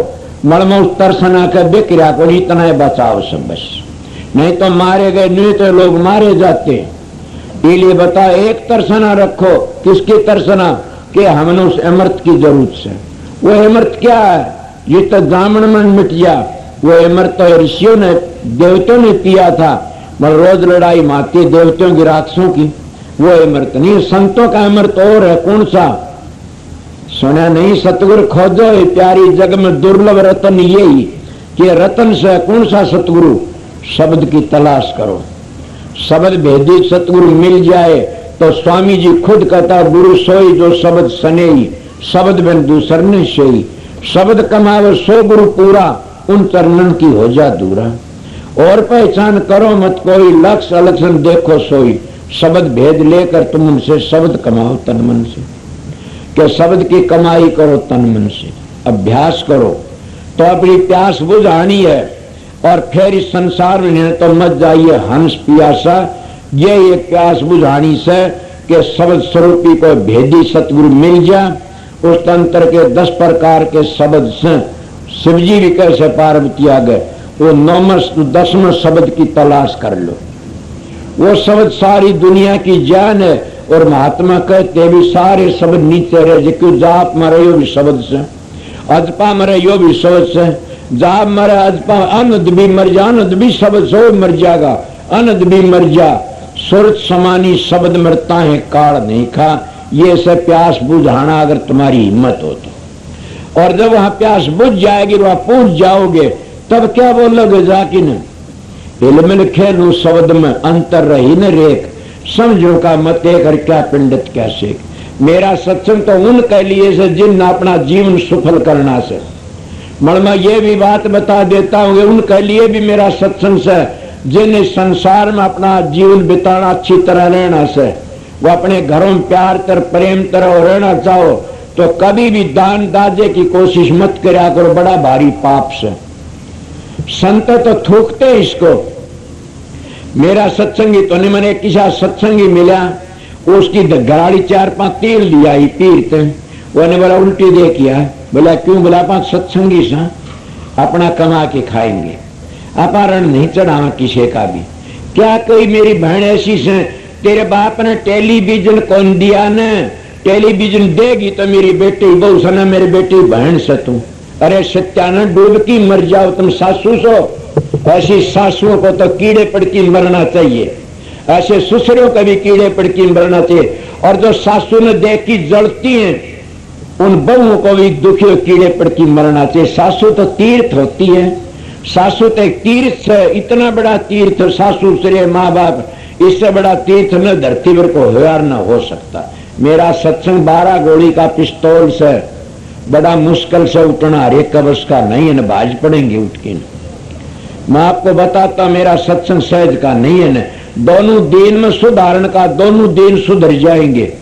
मड़मो तरसना के बिक्रिया को इतना बचाओ सब बस, नहीं तो मारे गए, नहीं तो लोग मारे जाते। इसलिए बता एक तरसना रखो, किसकी तरसना कि हमने उस अमृत की जरूरत से। वो अमृत क्या है? ये तो जामन में मिट गया। वो अमृत तो ऋषियों ने देवताओं ने पिया था, मगर रोज लड़ाई मारती देवताओं की राक्षसों की, वो अमृत नहीं। संतों का अमृत और है, कौन सा सुना नहीं? सतगुरु खोजो प्यारी जग में दुर्लभ रतन यही, कि रतन से कौन सा सतगुरु? शब्द की तलाश करो, शब्द भेदी सतगुरु मिल जाए तो स्वामी जी खुद कहता गुरु सोई जो शब्द सनेई, शब्द बिन दूसर ने सोई। शब्द कमावे सो गुरु पूरा, उन चरणन की हो जा दूरा। और पहचान करो मत कोई, लक्ष्य अलक्षण देखो सोई। शब्द भेद लेकर तुम उनसे शब्द कमाओ तन मन से, कि शब्द की कमाई करो तन मन से, अभ्यास करो तो अपनी प्यास बुझानी है। और फिर इस संसार में तो मत जाइए हंस पियासा, ये एक प्यास बुझानी से कि शब्द स्वरूपी को भेदी सतगुरु मिल जा। उस तंत्र के 10 प्रकार के शब्द से शिवजी भी कैसे पार्वती आ गए, वो 9वें शब्द की तलाश कर लो। वो शब्द सारी दुनिया की जान है। और महात्मा कहते भी सारे शब्द नीचे रहे, क्यों जाप मरे यो भी शब्द से, अजपा मरे यो भी शब्द से, जाप मरे अजपा, अनद भी मर जा, अनद भी शब्द से मर जाएगा, अनद भी मर जा। सुरत समानी शब्द मरता है काल नहीं खा। ये से प्यास बुझाना अगर तुम्हारी हिम्मत हो तो। और जब वहां प्यास बुझ जाएगी, वहां पूछ जाओगे, तब क्या बोलोगे जाके न? इल्म खेलू शब्द में अंतर रही न रेख, समझो का मत कर क्या पिंडित क्या शेख। मेरा सत्संग तो उनके लिए से जिन अपना जीवन सफल करना से। मैं ये भी बात बता देता हूँ, उनके लिए भी मेरा सत्संग से जिन इस संसार में अपना जीवन बिताना, अच्छी तरह रहना से, वो अपने घरों में प्यार तर प्रेम तरह रहना चाहो तो कभी भी दान दाजे की कोशिश मत करा करो, बड़ा भारी पाप से। संत तो थूकते इसको। मेरा सत्संगी तो नहीं, मैंने किसा सत्संगी मिला, उसकी घराड़ी 4-5 तेल दिया ही पीरते, वो बोला उल्टी दे किया। बोला क्यों? बोला 5 सत्संगी सा अपना कमा के खाएंगे, अपहरण नहीं चढ़ावा किसी का भी। क्या कोई मेरी बहन ऐसी से तेरे बाप ने टेलीविजन कौन दिया न? टेलीविजन देगी तो मेरी बेटी बहु सना, मेरी बेटी बहन से तू। अरे सत्यानंद डूबकी मर जाओ तुम सासू सो। ऐसी सासुओं को तो कीड़े पड़की मरना चाहिए, ऐसे ससुरों को भी कीड़े पड़की मरना चाहिए। और जो सासू ने देख की जलती हैं, उन बहुओं को भी दुखी कीड़े पड़की मरना चाहिए। सासू तो तीर्थ होती है, सासू तो एक तीर्थ है, इतना बड़ा तीर्थ सासू श्रेय माँ बाप, इससे बड़ा तीर्थ न धरती पर को होयार न हो सकता। मेरा सत्संग 12 गोली का पिस्तौल से बड़ा मुश्किल से उठना, हर एक कवच का नहीं है न, भाज पड़ेंगे उठ के। मैं आपको बताता मेरा सत्संग सहज का नहीं है न, दोनों दिन में सुधारण का, दोनों दिन सुधर जाएंगे।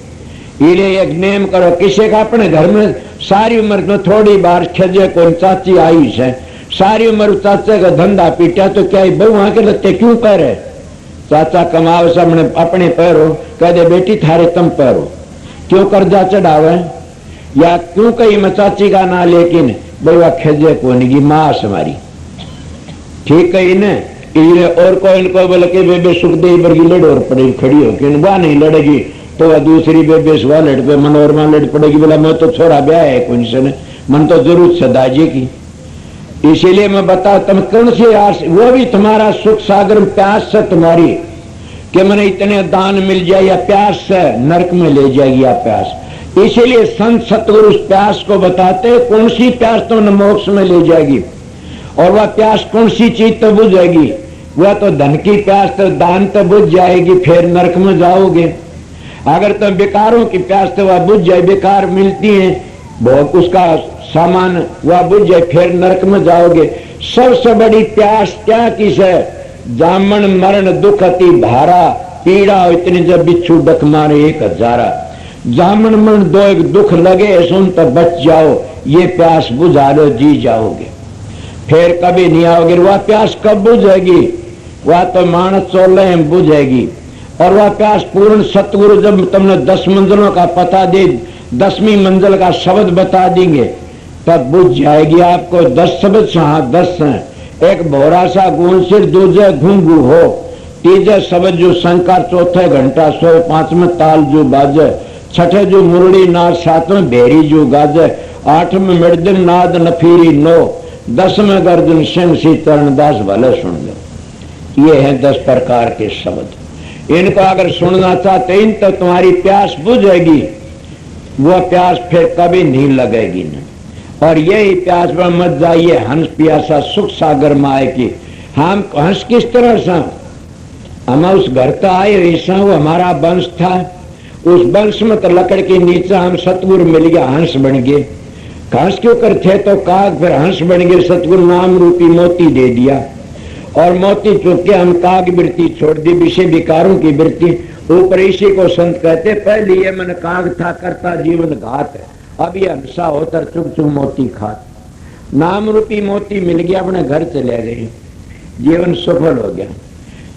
ये एक नेम करो, किसी का अपने घर में सारी उम्र में थोड़ी बार खजे कोई चाची आई है, सारी उम्र चाचा का धंधा पीटा तो क्या बहु वहां के लगते क्यों पैरे? चाचा कमाओ सामने अपने पैरो, कह दे बेटी थारे तुम पैरो, क्यों कर्जा चढ़ावे? या क्यों कही मैं चाची का ना, लेकिन बहुआ खजे को नहीं माँ हमारी ठीक कही न। और कोई इनको बोले कि बेबे सुखदेव वर्गी लड़ और पड़ेगी खड़ी होकर, वह नहीं लड़ेगी तो वह दूसरी बेबे से वह लड़ पे मनोरमा लड़ पड़ेगी। बोला मैं तो छोरा ब्याह है कौन से ने, मन तो जरूरत से दाजे की। इसीलिए मैं बता तुम कौन सी आस, वो भी तुम्हारा सुख सागर में प्यास से तुम्हारी, कि मैंने इतने दान मिल जाए, या प्यास से नरक में ले जाएगी या प्यास। इसीलिए संत सतगुरु उस प्यास को बताते, कौन सी प्यास तुमने मोक्ष में ले जाएगी, और वह प्यास कौन सी चीज तो बुझ जाएगी। वह तो धन की प्यास तो दान तो बुझ जाएगी, फिर नरक में जाओगे। अगर तुम बेकारों की प्यास तो वह बुझ जाए, बेकार मिलती है बहुत उसका सामान वह बुझ जाए, फिर नरक में जाओगे। सबसे बड़ी प्यास क्या किस है? जामन मरण दुख अति भारा, पीड़ा इतनी जब बिच्छू डक मारे 1000। जामन मरण दो एक दुख लगे सुन तो बच जाओ, ये प्यास बुझा लो जी जाओगे, फिर कभी नहीं आओगे। वह प्यास कब बुझेगी? वह तो मानस 16 में बुझेगी। और वह प्यास पूर्ण सतगुरु जब तुमने 10 मंजिलों का पता दे, 10वीं मंजिल का शब्द बता देंगे तब बुझ जाएगी आपको। 10 शब्द हाँ 10 हैं। एक भोरा सा गुण सिर, दूजे घुंघू हो, तीजे शब्द जो शंकर, चौथे घंटा सो, 5वें ताल जो बाजे, 6ठे जो मुरली नाद, 7वें भेरी जो गाजे, 8वें मृदंग नाद नफीरी नो, 10वें गर्जन सिंह सी चरणदास भले सुन लो। ये हैं 10 प्रकार के शब्द। इनको अगर सुनना चाहते इन तो तुम्हारी प्यास बुझेगी, वह प्यास फिर कभी नहीं लगेगी न। और यही प्यास पर मत जाइए हंस प्यासा सुख सागर माए की। हम हंस किस तरह से? हम उस घर का आए वैसा, वो हमारा वंश था, उस वंश में तो लकड़ के नीचे हम सतगुरु मिल गया, हंस बन गए। हंस क्यों कर थे तो काग, फिर हंस बन गए, सतगुरु नाम रूपी मोती दे दिया और मोती चुप के हम काग वृत्ति छोड़ दी, विषय विकारों की वृत्ति। ऊपर इसी को संत कहते, पहले ये मन काग था करता जीवन घात है, अब ये हंसा होकर चुप चुप मोती खात। नाम रूपी मोती मिल गया, अपने घर चले गए, जीवन सफल हो गया।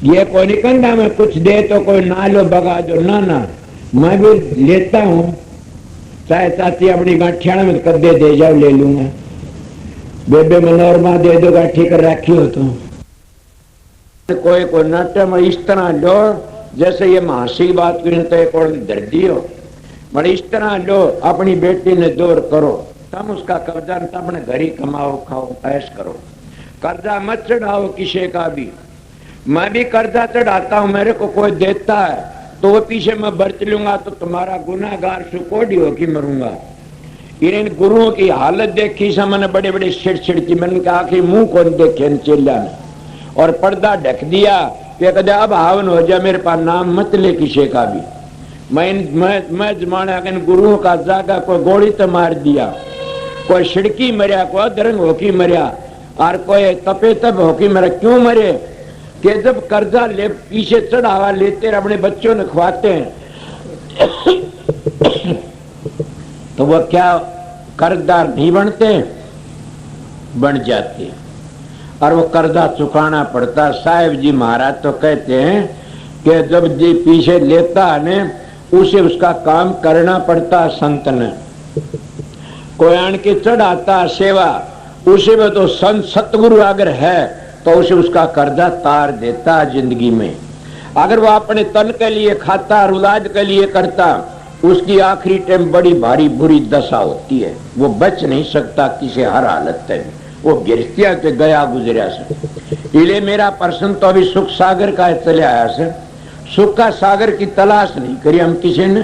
ये कोई नहीं कहता मैं कुछ दे तो कोई ना लो बगा दो, ना मैं भी लेता हूँ, चाहे चाची अपनी गांठियाण में कदे दे जाओ ले लूंगा, बेबे मनोरमा दे दो गांठी कर रखी हो तो। कोई नाट्य में इस तरह लो जैसे ये मासी बात करें तो एक और दर्दी हो, बड़े इस तरह लो, अपनी बेटी ने दूर करो, तुम उसका कर्जा अपने घर ही कमाओ खाओ ऐश करो। कर्जा मत चढ़ाओ किसी का भी। मैं भी कर्जा चढ़ाता हूँ, मेरे को कोई देता है तो वो पीछे मैं बरत लूंगा तो तुम्हारा गुनाहगार सुकोड़ी होगी मरूंगा। इन गुरुओं की हालत देखी से मैंने बड़े बड़े छिड़ की, मैंने कहा आखिर मुंह कौन देखे चेल्या ने, और पर्दा ढक दिया कि कदे अब हावन हो जाए, मेरे पास नाम मत ले किसी का भी। मैं जमाना इन गुरुओं का जागा, कोई गोली तो मार दिया, कोई छिड़की मरिया, कोई अधरंग होकी मरिया, और कोई तपे तप होकी मरा। क्यों मरे? कि जब कर्जा ले पीछे चढ़ावा लेते अपने बच्चों ने खवाते हैं तो वह क्या कर्जदार नहीं बनते, बन जाते, और वो कर्जा चुकाना पड़ता। साहेब जी महाराज तो कहते हैं कि जब जी पीछे लेता है उसे उसका काम करना पड़ता। संत ने कोई आन के चढ़ाता सेवा, उसे में तो संत सतगुरु अगर है तो उसे उसका कर्जा तार देता जिंदगी में। अगर वो अपने तन के लिए खाता, रुलाज के लिए करता, उसकी आखिरी टाइम बड़ी भारी बुरी दशा होती है, वो बच नहीं सकता किसी हर हालत में, वो गिरतिया के गया गुजरिया से। इसलिए मेरा प्रश्न तो अभी सुख सागर का चले आया से। सुख का सागर की तलाश नहीं करी हम किसी ने,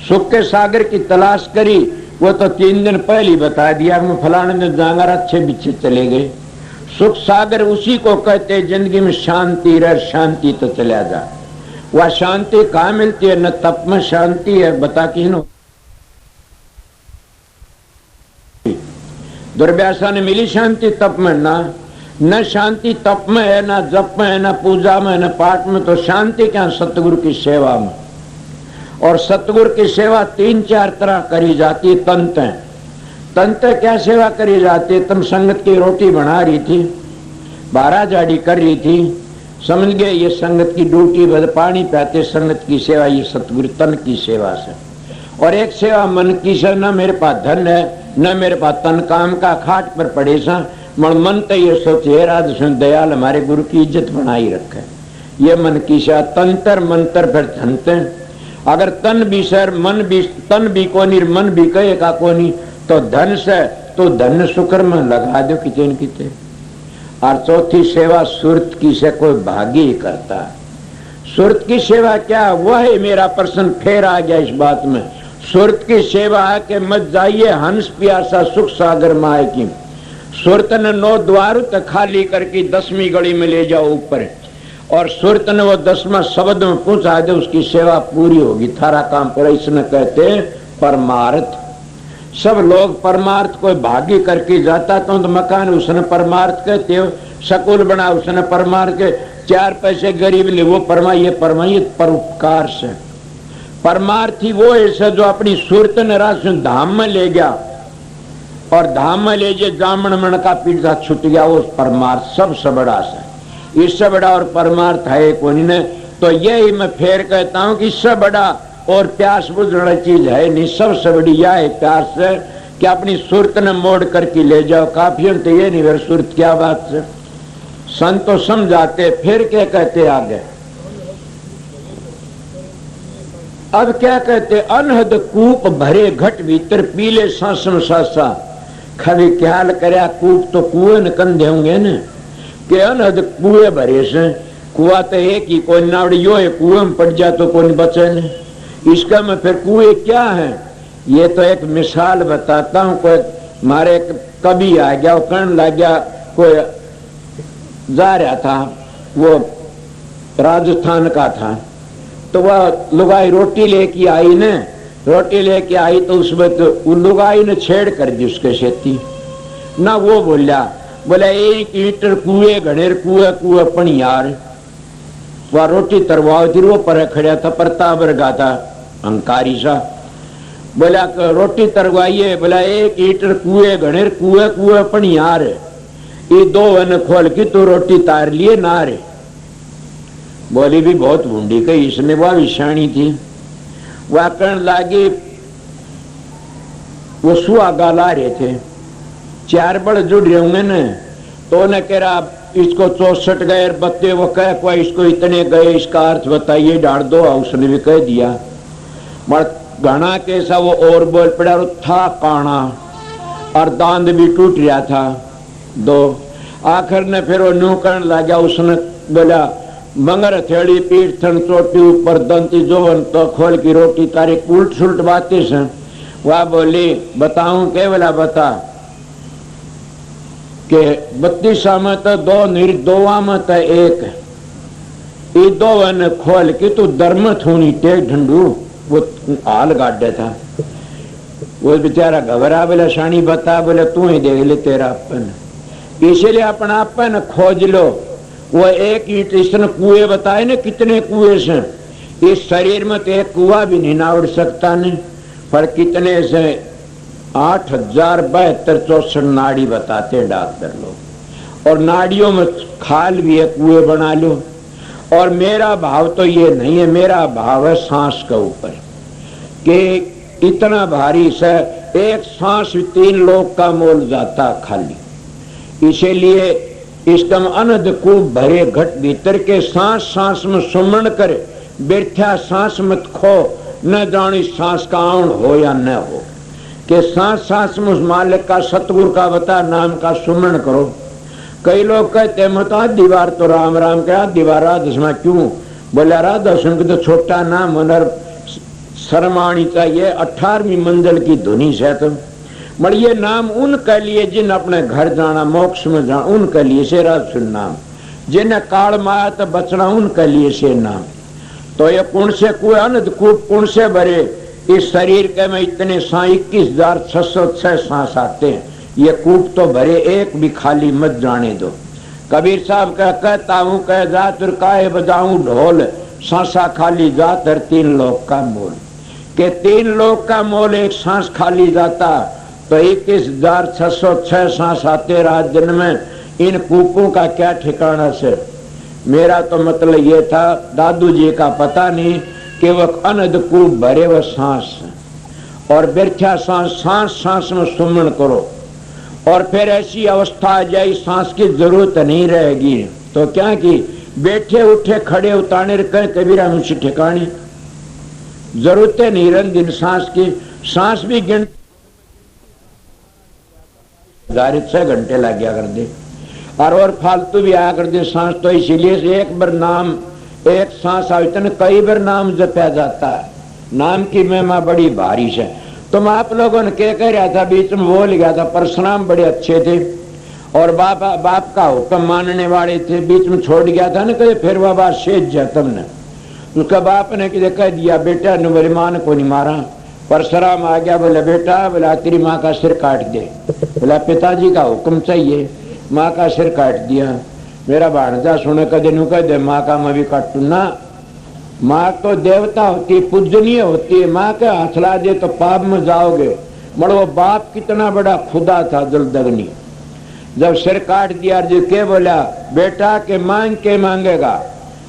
सुख के सागर की तलाश करी वो तो 3 दिन पहले बता दिया, मैं फलाने में जांगर अच्छे बिच्छे चले गए। सुख सागर उसी को कहते जिंदगी में शांति रह, शांति तो चला जा। वह शांति कहाँ मिलती है? न तप में शांति है, बता कि नो दुर्व्यासा ने मिली शांति तप में? ना, न शांति तप में है, न जप में है, न पूजा में, न पाठ में। तो शांति क्या? सतगुरु की सेवा में। और सतगुरु की सेवा 3-4 तरह करी जाती है। तंत्र क्या सेवा करी जाती है? तुम संगत की रोटी बना रही थी, बारह जाड़ी कर रही थी, समझ गए ये संगत की ड्यूटी, पानी पियाते संगत की सेवा, ये सतगुरु तन की सेवा से। और एक सेवा मन की से, न मेरे पास धन है न मेरे पास तन काम का, खाट पर पड़े सा मन तो ये सोचे राध दयाल हमारे गुरु की इज्जत बनाई रखे, ये मन की सेवा। तंत्र मंत्र फिर धनते। अगर तन भी सर मन भी, तन भी कोनी मन भी कहे का कोनी, तो धन से तो धन शुक्र में लगा दो किचन किते। और चौथी सेवा सुरत की से कोई भागी ही करता है। सुरत की सेवा क्या? वह है मेरा प्रश्न फिर आ गया इस बात में। सुरत की सेवा है कि मत जाइए हंस प्यासा सुख सागर माए की। सुरत ने 9 द्वार तक खाली करके 10वीं गली में ले जाओ ऊपर, और सुरत ने वो 10वां शब्द में पहुंचा दे, उसकी सेवा पूरी होगी, थारा काम पर। इसने कहते हैं परमार्थ। सब लोग परमार्थ को भागी करके जाता तो मकान उसने परमार्थ कहते हो, स्कूल बना उसने परमार्थ के, 4 पैसे गरीब ले वो ये परोपकार से। परमार्थी वो ऐसा जो अपनी सूरत ने राशि धाम में ले गया और धाम में ले जे जामन मन का पीछा छूट गया, वो परमार्थ सबसे बड़ा से। इससे बड़ा और परमार्थ है कोई ने। तो यही मैं फिर कहता हूं कि इससे बड़ा और प्यास बुझने चीज है नहीं। सबसे बड़ी यह है प्यास से कि अपनी सूरत ने मोड़ करके ले जाओ। काफी तो ये नहीं, मेरी सूरत क्या बात से संत तो समझाते, फिर क्या कहते आगे। अब क्या कहते, अनहद कूप भरे घट भीतर पीले सांसम सासा। कभी ख्याल करया कूप तो कुएं न कंधे होंगे न, के अनहद कुएं भरे से। कुआ तो एक ही, कोई नावड़ियो है, कुएं में पड़ जा तो कोई बचे न। इसका मैं फिर कुएं क्या है, ये तो एक मिसाल बताता हूं। कोई मारे कभी आ गया, वो कहने लग गया, कोई जा रहा था, वो राजस्थान का था, तो वह लुगाई रोटी लेके आई न, रोटी लेके आई तो उसमें तो लुगाई ने छेड़ कर दी उसके खेती ना। वो बोला 1 ईंटर कुएं घनेर कुएं कुएं पणियार। वह रोटी तरवाओ थी, वो पर खड़ा था, प्रताप रगा था अंकारी सा। बोला रोटी तरवाइए, बोला 1 ईंटर कुएं घनेर कुएं कुएं पणियार। ये 2 वन खोल की तो रोटी तार लिए ना रे। बोली भी बहुत भूंडी कही इसने, वह विषाणी थी। वह कहने लागी, वो सुआ गाला रहे थे, 4 बड़ जुड़ रहे होंगे न, तो उन्हें कह रहा इसको 64 गए बत्ते। वो कह कोई इसको इतने गए, इसका अर्थ बताइए, डाल दो। उसने भी कह दिया। मगर घना कैसा वो और बोल पड़ा, था काना और दांत भी टूट रहा था 2। आखिर ने फिर वो न्यू करने लगा। उसने बोला मंगर हथेली पीठ थन चोटी ऊपर दंती जोवन तो खोल की रोटी तारी उल्ट सुलट बातें से। वह बोली बताऊं के, बोला बता के 32 में तो 2 निर्दोवा में तो 1 ये 2 वन खोल की तू धर्म थोनी टेक ढंडू। वो हाल गाड्डे था, वो बेचारा घबरा। बोला शानी बता, बोले तू ही देख ले तेरा अपन, इसलिए अपना अपन खोज लो। वो 1 ईंट इसने कुएं बताए ना, कितने कुएं से। इस शरीर में तो 1 कुआ भी नहीं ना उड़ सकता नहीं, पर कितने से 8072 नाड़ी बताते हैं डॉक्टर लोग। और नाड़ियों में खाल भी है, कुएं बना लो। और मेरा भाव तो ये नहीं है, मेरा भाव है सांस के ऊपर, कि इतना भारी से 1 सांस 3 लोग का मोल जाता खाली। इसीलिए इसकम अनद कूप भरे घट भीतर के, सांस सांस में सुमन करे, बिरथ्या सांस मत खो, न जानी सांस का आउन हो या न हो। कि सांस सांस में उस मालिक का, सतगुरु का बता नाम का सुमन करो। कई लोग कहते हैं मत दीवार तो राम राम क्या दीवार राधा क्यों। बोला राधा सुन के तो छोटा नाम मनर शर्म आनी चाहिए, 18वीं मंजिल की धुनी से तुम। मगर ये नाम उनके लिए जिन अपने घर जाना, मोक्ष में जाना, उनके लिए से राज सुन नाम। जिन्हें काल माया तो बचना, उनके लिए से नाम। तो ये पुण्य से कुएं अनंत कूप पुण्य से भरे। इस शरीर के में इतने 21,606 सांस आते हैं। ये कूप तो भरे, एक भी खाली मत जाने दो। कबीर साहब कहता हूं कह जा तुर काहे बजाऊं ढोल, सांसा खाली जात हर 3 लोक का मोल। के 3 लोक का मोल 1 सांस खाली जाता, तो 21,606 सांस आते रात दिन में। इन कूपों का क्या ठिकाना से। मेरा तो मतलब ये था, दादू जी का पता नहीं कि वह अनद कूप भरे वह सांस और बिरथ्या सांस, सांस सांस में सुमन करो। और फिर ऐसी अवस्था आ जाए सांस की जरूरत नहीं रहेगी। तो क्या कि बैठे उठे खड़े उतारने कह कबीरा मुझसे ठिकानी जरूरत नहीं रन दिन सांस की। सांस भी गिन 6 घंटे लग गया कर दे, और फालतू भी आया कर दे सांस। तो इसीलिए एक बार नाम, एक सांस आवे तो कई बार नाम जपया जाता है। नाम की महिमा बड़ी भारी है। तुम आप लोगों ने क्या कह रहा था, बीच में बोल गया था, परशुराम बड़े अच्छे थे और बाप का हुक्म मानने वाले थे। बीच में छोड़ गया था ना कहे, फिर वह बात शेष जा तुमने। उसका बाप ने कह दिया बेटा ने बलिमान को नहीं मारा, परशुराम आ गया, बोले बेटा, बोला तेरी माँ का सिर काट दे। बोला पिताजी का हुक्म चाहिए। माँ का सिर काट दिया। मेरा भाणजा सुने कदे नु कह दे माँ का मैं भी काटू ना। माँ तो देवता होती है, पूजनीय होती है। माँ के हाथ ला दे तो पाप में जाओगे। मगर वो बाप कितना बड़ा खुदा था जलदग्नि। जब सिर काट दिया जो के बोला बेटा के मांग के मांगेगा।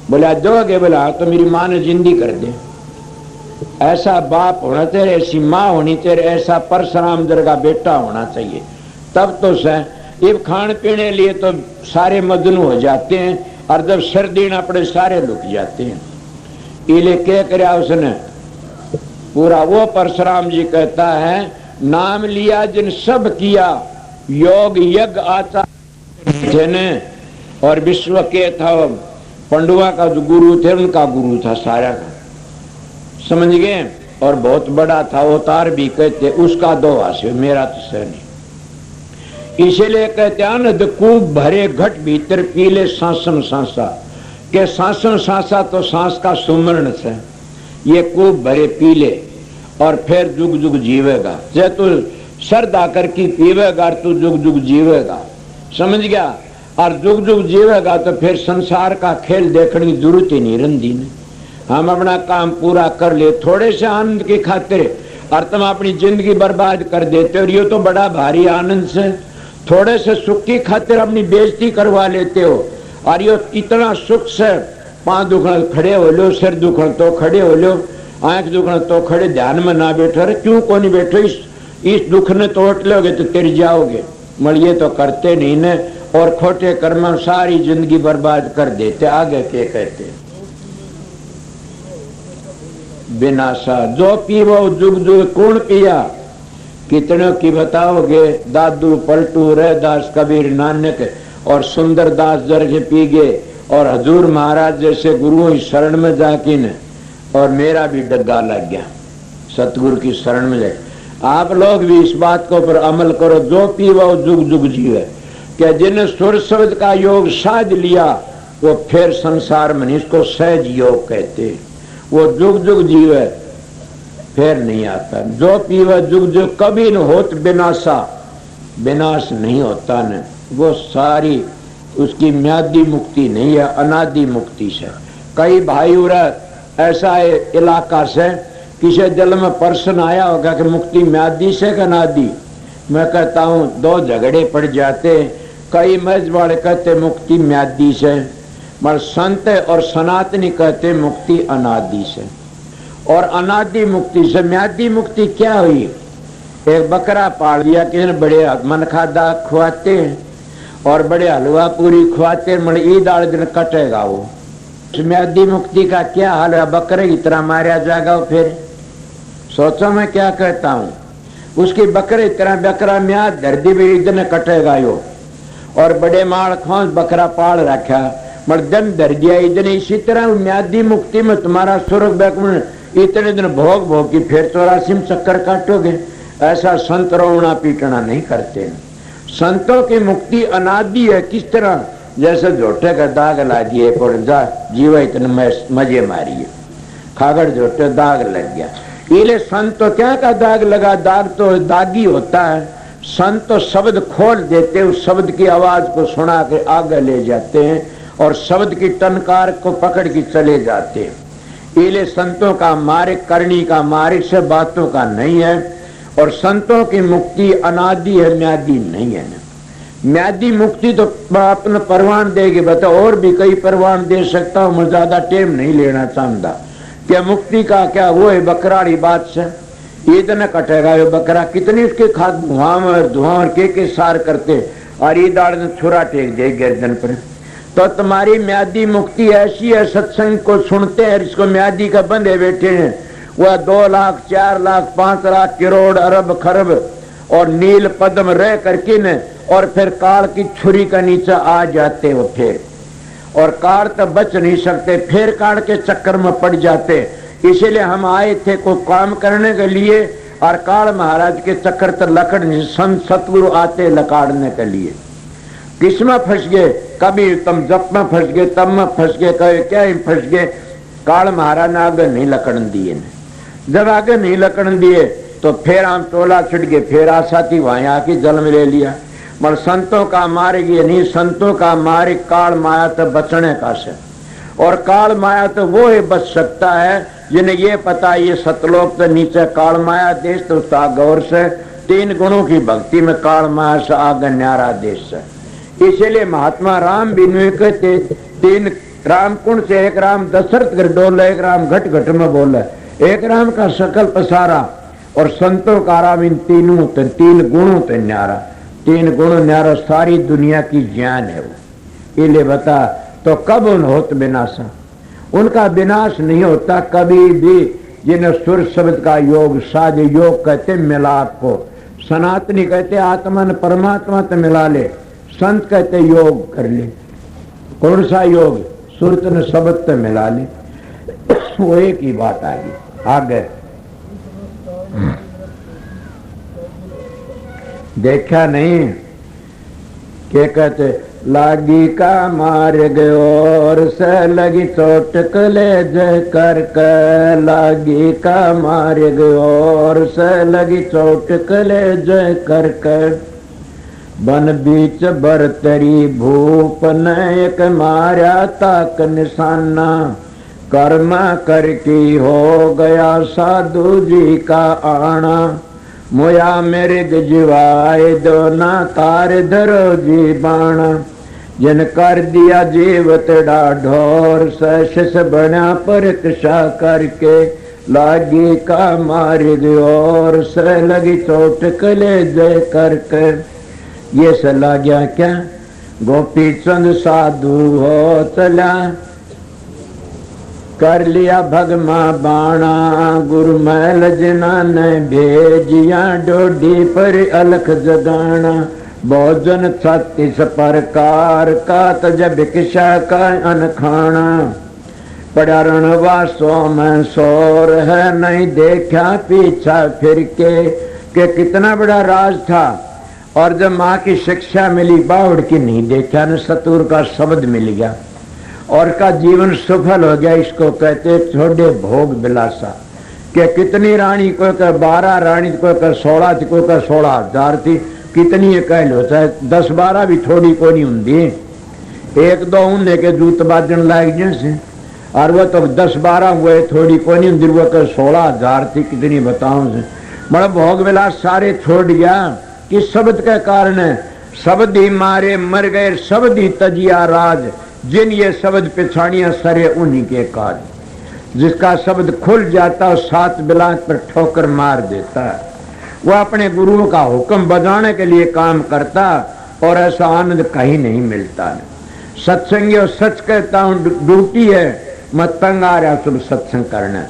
बोला दोगे। बोला तो मेरी माँ ने जिंदी कर दे। ऐसा बाप होना चाहिए, ऐसी माँ होनी चाहिए, ऐसा परशुराम दरगाह बेटा होना चाहिए। तब तो ये खान पीने लिए तो सारे मजनू हो जाते हैं, और जब सिर देना पड़े सारे लुक जाते हैं। इले क्या कराया उसने पूरा। वो परशुराम जी कहता है नाम लिया जिन सब किया, योग यज्ञ आचार्य थे ने, और विश्व के था पंडुआ का जो गुरु थे उनका गुरु था सारा का, समझ गए। और बहुत बड़ा था, अवतार भी कहते, उसका दो हास्य मेरा तो सह नहीं। इसीलिए कहते आनंद कूप भरे घट भीतर पीले सांसन सांसा, के सांसन सांसा तो सांस का सुमरण से ये कूप भरे पीले, और फिर जुग जुग जीवेगा। जे तू श्रद्धा करके पीवेगा तू जुग जुग जीवेगा, समझ गया। और जुग जुग जीवेगा तो फिर संसार का खेल देखने की जरूरत ही नहीं रही। हम अपना काम पूरा कर ले थोड़े से आनंद की खातिर, और तुम अपनी जिंदगी बर्बाद कर देते हो। ये तो बड़ा भारी आनंद से थोड़े से सुख की खातिर अपनी बेइज्जती करवा लेते हो। और ये इतना सुख से पांव दुखण खड़े हो लो, सिर दुखण तो खड़े हो लो, आंख दुखण तो खड़े, ध्यान में ना बैठो। अरे क्यों को नहीं बैठो, इस दुख ने तोड़ लोगे तो तिर जाओगे। मगर ये तो करते नहीं ने, और खोटे कर्म सारी जिंदगी बर्बाद कर देते। आगे क्या कहते, विनाशा जो पीवो जुग जुग कौन पिया, कितनों की बताओगे। दादू पलटू रैदास कबीर नानक और सुंदर दास जरगे पी गए, और हजूर महाराज जैसे गुरुओं की शरण में जाके न, और मेरा भी डग्गा लग गया सतगुरु की शरण में जाए। आप लोग भी इस बात के ऊपर अमल करो, जो पीवो जुग जुग जीवे। क्या जिन्हें सुर शब्द का योग साध लिया वो फिर संसार में, इसको सहज योग कहते, वो जुग जुग जीवे फिर नहीं आता। जो पीवे जुग जुग कभी न होत विनाशा, विनाश नहीं होता न, वो सारी उसकी म्यादी मुक्ति नहीं है, अनादि मुक्ति से। कई भाई ऐसा इलाका से किसी दिल में प्रश्न आया होगा कि मुक्ति म्यादी से कि अनादि। मैं कहता हूँ दो झगड़े पड़ जाते। कई मज वाले कहते मुक्ति म्यादी से, मगर संत और सनातनी कहते मुक्ति अनादि से। और अनादि मुक्ति से म्यादी मुक्ति क्या हुई, एक बकरा पाल लिया किसी ने, बड़े मन खादा खुआते और बड़े हलवा पूरी खुआते, मन ईद आड़ दिन कटेगा वो। म्यादी मुक्ति का क्या हाल है, बकरे की तरह मारा जाएगा। फिर सोचो मैं क्या कहता हूँ, उसकी बकरे की तरह बकरा म्याद धरती भी इतने कटेगा यो। और बड़े माल खोस बकरा पाल रखा, मगर दिन धर दिया इतने। इसी तरह म्यादी मुक्ति में तुम्हारा स्वर्ग बैकुंठ इतने दिन भोग भोग की फिर 84 में चक्कर काटोगे। ऐसा संत रोना पीटना नहीं करते। संतों की मुक्ति अनादि है। किस तरह, जैसे झोटे का दाग ला दिए जीवा इतने मजे मारिए, खागड़ झोटे दाग लग गया। इले संत तो क्या का दाग लगा, दाग तो दागी होता है। संत तो शब्द खोल देते, उस शब्द की आवाज को सुना के आगे ले जाते हैं, और शब्द की टनकार को पकड़ के चले जाते हैं। इले संतों का मार्ग करनी का मार्ग से बातों का नहीं है। और संतों की मुक्ति अनादि है, म्यादी नहीं है। म्यादी मुक्ति तो अपना परवान देगी, बता और भी कई परवान दे सकता हूँ, मैं ज्यादा टाइम नहीं लेना चाहता। क्या मुक्ति का क्या वो है बकराड़ी बात से इतना कटेगा ये बकरा, कितनी उसके खाद धुआं और के सार करते, और ये दाड़ ने छुरा टेक दे गर्दन पर। तो तुम्हारी म्यादी मुक्ति ऐसी है, सत्संग को सुनते हैं, इसको म्यादी का बंधे बैठे हैं। वह 2 लाख 4 लाख 5 लाख करोड़ अरब खरब और नील पद्म रह करके न, और फिर काल की छुरी का नीचे आ जाते वो फिर, और काल तो बच नहीं सकते, फिर काल के चक्कर में पड़ जाते। इसीलिए हम आए थे को काम करने के लिए, और काल महाराज के चक्कर तो लकड़ नहीं, संत सतगुरु आते लकाड़ने के लिए। किसमें फंस गए, कभी तुम जप में फंस गए, तब में फंस गए, कभी क्या फंस गए। काल महाराज ने आगे नहीं लकड़न दिए। जब आगे नहीं लकड़ दिए तो फिर हम टोला छिट गए, फिर आशा थी वहां आके जन्म ले लिया। मगर संतों का मार्ग ये नहीं, संतों का मार्ग काल माया तो बचने का से, और काल माया तो वो ही बच सकता है जिन्हें ये पता ये सतलोक तो नीचे काल माया देश तो उसका गौर से 3 गुणों की भक्ति में काल माया से आगे न्यारा देश है। इसीलिए महात्मा राम भी कहते 3 राम कुंड से, एक राम दशरथ कर डोला, एक राम घट घट में बोला, एक राम का सकल पसारा, और संतों का राम इन तीनों 3 गुणों ते न्यारा। 3 गुण न्यारा सारी दुनिया की ज्ञान है वो। इले बता तो कब उन होत विनाशा, उनका विनाश नहीं होता कभी भी। जिन्हें सुर शब्द का योग साज योग कहते मिलाप को, सनातनी कहते आत्मा ने परमात्मा तो मिला ले, संत कहते योग कर ले। कौन सा योग? सुरत ने शब्द तो मिला ले, वो एक ही बात आ गई। आगे देखा नहीं क्या कहते, लागी का मार गयो और से लगी चोट कलेज कर कर, लागी का मार गयो और से लगी चोट कलेज कर कर, बन बीच बरतरी भूप नयक मारा ताक निशाना, कर्म करके हो गया साधु जी का आना, मोया मेरे गजवाए दो ना तार धरो जी बाणा, जिन कर दिया जीवत ढोर सश बना पर कशा करके, लागी का मार और से लगी चोट कले जय करके। ये सला गया क्या? गोपी चंद साधु हो चला, कर लिया भगमा बाणा, गुरु महल जिना ने भेजिया डोडी पर अलख जगाना, भोजन 36 प्रकार का तज भिक्षा का अनखाना, पड़ा रणवासों में शोर है नहीं देखा पीछा फिर के कितना बड़ा राज था। और जब माँ की शिक्षा मिली बावड़ की नहीं देखा न, सतुर का शब्द मिल गया और का जीवन सफल हो गया। इसको कहते छोड़े भोग विलासा। के कितनी रानी, कोई का 12 रानी, कोई का 16 थी, कोई का 16,000 थी, कितनी कह लो, चाहे 10-12 भी थोड़ी को नहीं होंगी। 1-2 उन्हें के जूत बाजन लायक जैसे, और वो तो 10-12 हुए थोड़ी को नहीं होंगी, वो का 16,000 थी, कितनी बताऊं से। मतलब भोग विलास सारे छोड़ गया किस शब्द के कारण है? शब्द ही मारे मर गए, शब्द ही तजिया राज, जिन ये शब्द पिछाड़ियां सरे उन्हीं के काज। जिसका शब्द खुल जाता है 7 बिलात पर ठोकर मार देता है। वह अपने गुरुओं का हुक्म बजाने के लिए काम करता और ऐसा आनंद कहीं नहीं मिलता है। सत्संगी और सच कहता हूं ड्यूटी है, मत तंग आ रहा सुबह सत्संग करना।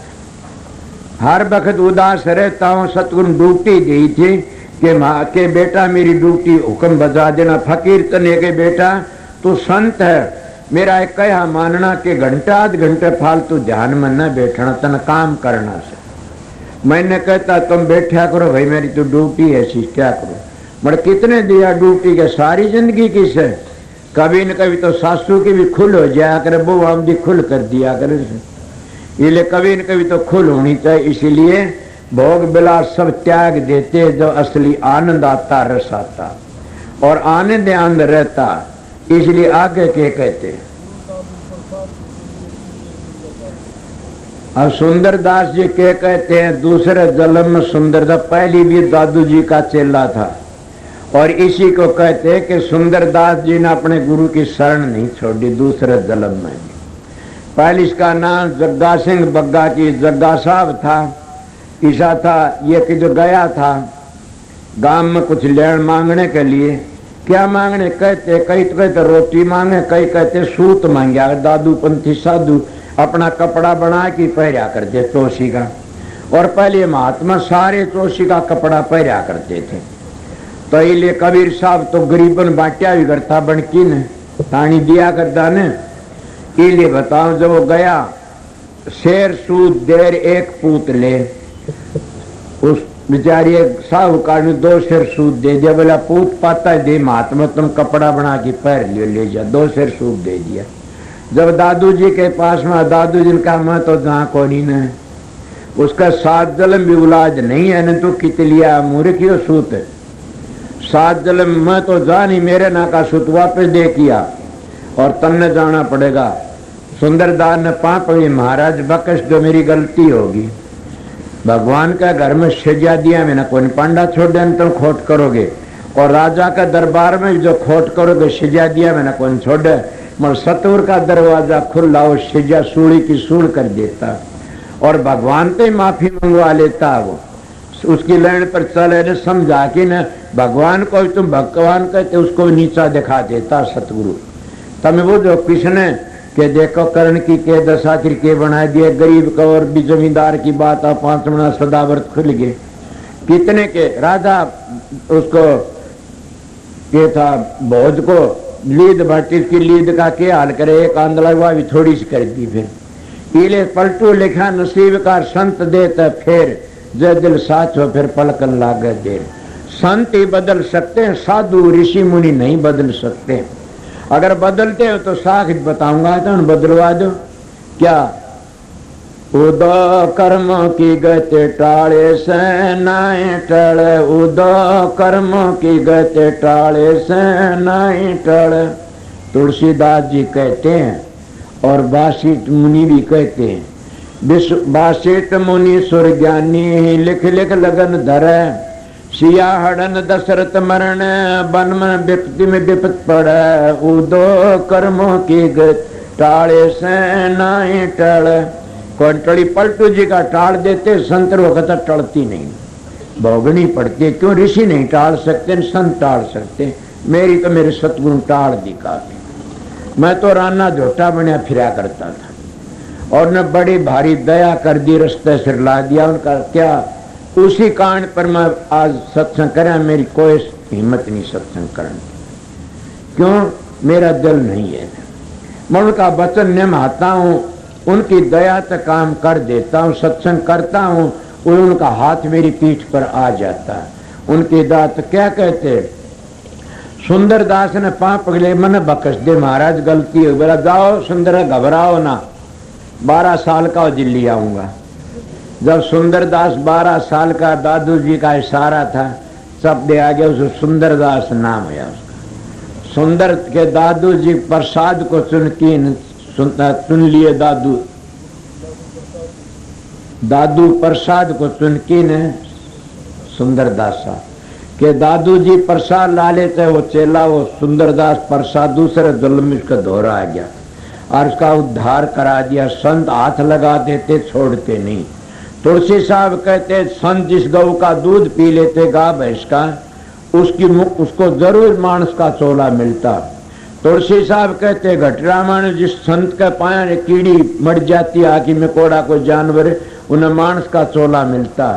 हर वक्त उदास रहता हूं, सतगुरु ड्यूटी दी थी कि माँ के बेटा मेरी ड्यूटी हुक्म बजा देना। फकीर तने के बेटा तू संत है, मेरा एक कहा मानना कि घंटा आध घंटे फालतू ध्यान में न बैठना, तन काम करना से। मैंने कहता तुम बैठा करो भाई, मेरी तो ड्यूटी ऐसी क्या करो। मगर कितने दिया ड्यूटी के, सारी जिंदगी की से। कभी न कभी तो सासू की भी खुल हो जाया करे, वो हम भी खुल कर दिया करे, इसलिए कभी न कभी तो खुल होनी चाहिए। इसीलिए भोग विलास सब त्याग देते, जो असली आनंद आता रस आता और आनंद आनंद रहता। इसलिए आगे के कहते अब सुंदरदास जी के कहते हैं दूसरे जन्म में सुंदरदास पहली भी दादू जी का चेला था, और इसी को कहते हैं कि सुंदरदास जी ने अपने गुरु की शरण नहीं छोड़ी दूसरे जन्म में। पहले इसका नाम जग्गा सिंह बग्गा की जग्गा साहब था, ईसा था। ये कि जो गया था गांव में कुछ लेन मांगने के लिए, क्या मांगने कहते, कई तो कहते रोटी मांगे, कई कहते सूत मांगे। दादू पंथी साधु अपना कपड़ा बना के पहरा करते चोशी का, और पहले महात्मा सारे चोशी का कपड़ा पहरा करते थे। तो इसलिए कबीर साहब तो गरीबन बांटिया भी करता, बनकी ने तानी दिया करता ने। इसलिए बताओ जब वो गया, शेर सूद देर एक पूत ले, उस बेचारी साहूकार ने 2 शेर सूद दे दिया। बोला पूत पाता दे महात्मा, तुम कपड़ा बना के पैर ले जा, 2 शेर सूद दे दिया। जब दादू जी के पास में, दादू जी ने कहा मैं तो जहाँ को नहीं न, उसका सात जन्म भी औलाद नहीं है न तो कित लिया मूर्खियो सूत। सात जन्म में तो जा नहीं, मेरे ना का सूत वापस दे किया और तन्ने जाना पड़ेगा। सुंदरदास ने पाप हुई, महाराज बकस जो मेरी गलती होगी, भगवान का घर में सजा दिया मैंने, कौन पांडा छोड़ देना तुम खोट करोगे, और राजा का दरबार में जो खोट करोगे सजा दिया मैंने कौन छोड़, मगर सतुर का दरवाजा खुला वो सजा सूली की सूल कर देता और भगवान से माफी मंगवा लेता। वो उसकी लाइन पर चले ने समझा कि न भगवान को तुम भगवान कहते उसको नीचा दिखा देता सतगुरु। तब वो जो किसने के देखो कर्ण की के दशा के बना दिए, गरीब का और भी जमींदार की बात आ 5 महीना सदावर्त खुल गए। कितने के राजा उसको के था भोज को लीद भट्टी की लीद का के हाल करे, एक आंदोलन भी थोड़ी सी कर दी। फिर पीले पलटू लिखा नसीब का संत देता फिर जय दिल साच हो फिर पलकन लागे देर। संत ही बदल सकते हैं, साधु ऋषि मुनि नहीं बदल सकते। अगर बदलते हो तो साख बताऊंगा तो बदलवा दो क्या। उदो कर्म की गति टाले से नाई टले, उदो कर्म की गति टाले से नाई टले, तुलसीदास जी कहते हैं और बासित मुनि भी कहते हैं। बासित मुनि सुर ज्ञानी लिख लिख लगन धरे, सिया हड़न दशरथ मरण बन में विपत्ति में विपत पड़े, उदो कर्मों की गति टाले से नाई टले। कौन टड़ी पलटू जी का टाल देते, संत वक्त टलती नहीं, भोगनी पड़ती। क्यों ऋषि नहीं टाल सकते, संत टाल सकते। मेरी तो मेरे सतगुरु टाल दिखाते। मैं तो राना झोटा बनिया फिरा करता था और न बड़ी भारी दया कर दी, रास्ते सिर ला दिया उनका क्या। उसी कारण पर मैं आज सत्संग करा, मेरी कोई हिम्मत नहीं सत्संग करने। क्यों मेरा दिल नहीं है। मैं उनका वचन निभाता हूँ, उनकी दया से काम कर देता हूँ, सत्संग करता हूँ, और उनका हाथ मेरी पीठ पर आ जाता है। उनकी दात क्या कहते। सुंदरदास ने पाप पगले मन बकस दे, महाराज गलती हो, बोला जाओ सुंदर घबराओ ना, 12 साल का दिल्ली आऊंगा। जब सुंदरदास 12 साल का, दादू जी का इशारा था, सब दे आ गया, उसको सुंदरदास नाम है उसका। सुंदर के दादू जी प्रसाद को चुन लिए, दादू प्रसाद को चुनकी ने सुंदरदासा के दादू जी प्रसाद ला लेते, वो चेला वो सुंदरदास प्रसाद दूसरे जुल्म का दोहरा आ गया और उसका उद्धार करा दिया। संत हाथ लगा देते, छोड़ते नहीं। तुलसी साहब कहते संत जिस गऊ का दूध पी लेते गा भैंस का, उसको जरूर मानस का चोला मिलता। तुलसी साहब कहते घटरामाण जिस संत का पाया कीड़ी मर जाती, आखिर में कोड़ा को जानवर, उन्हें मानस का चोला मिलता।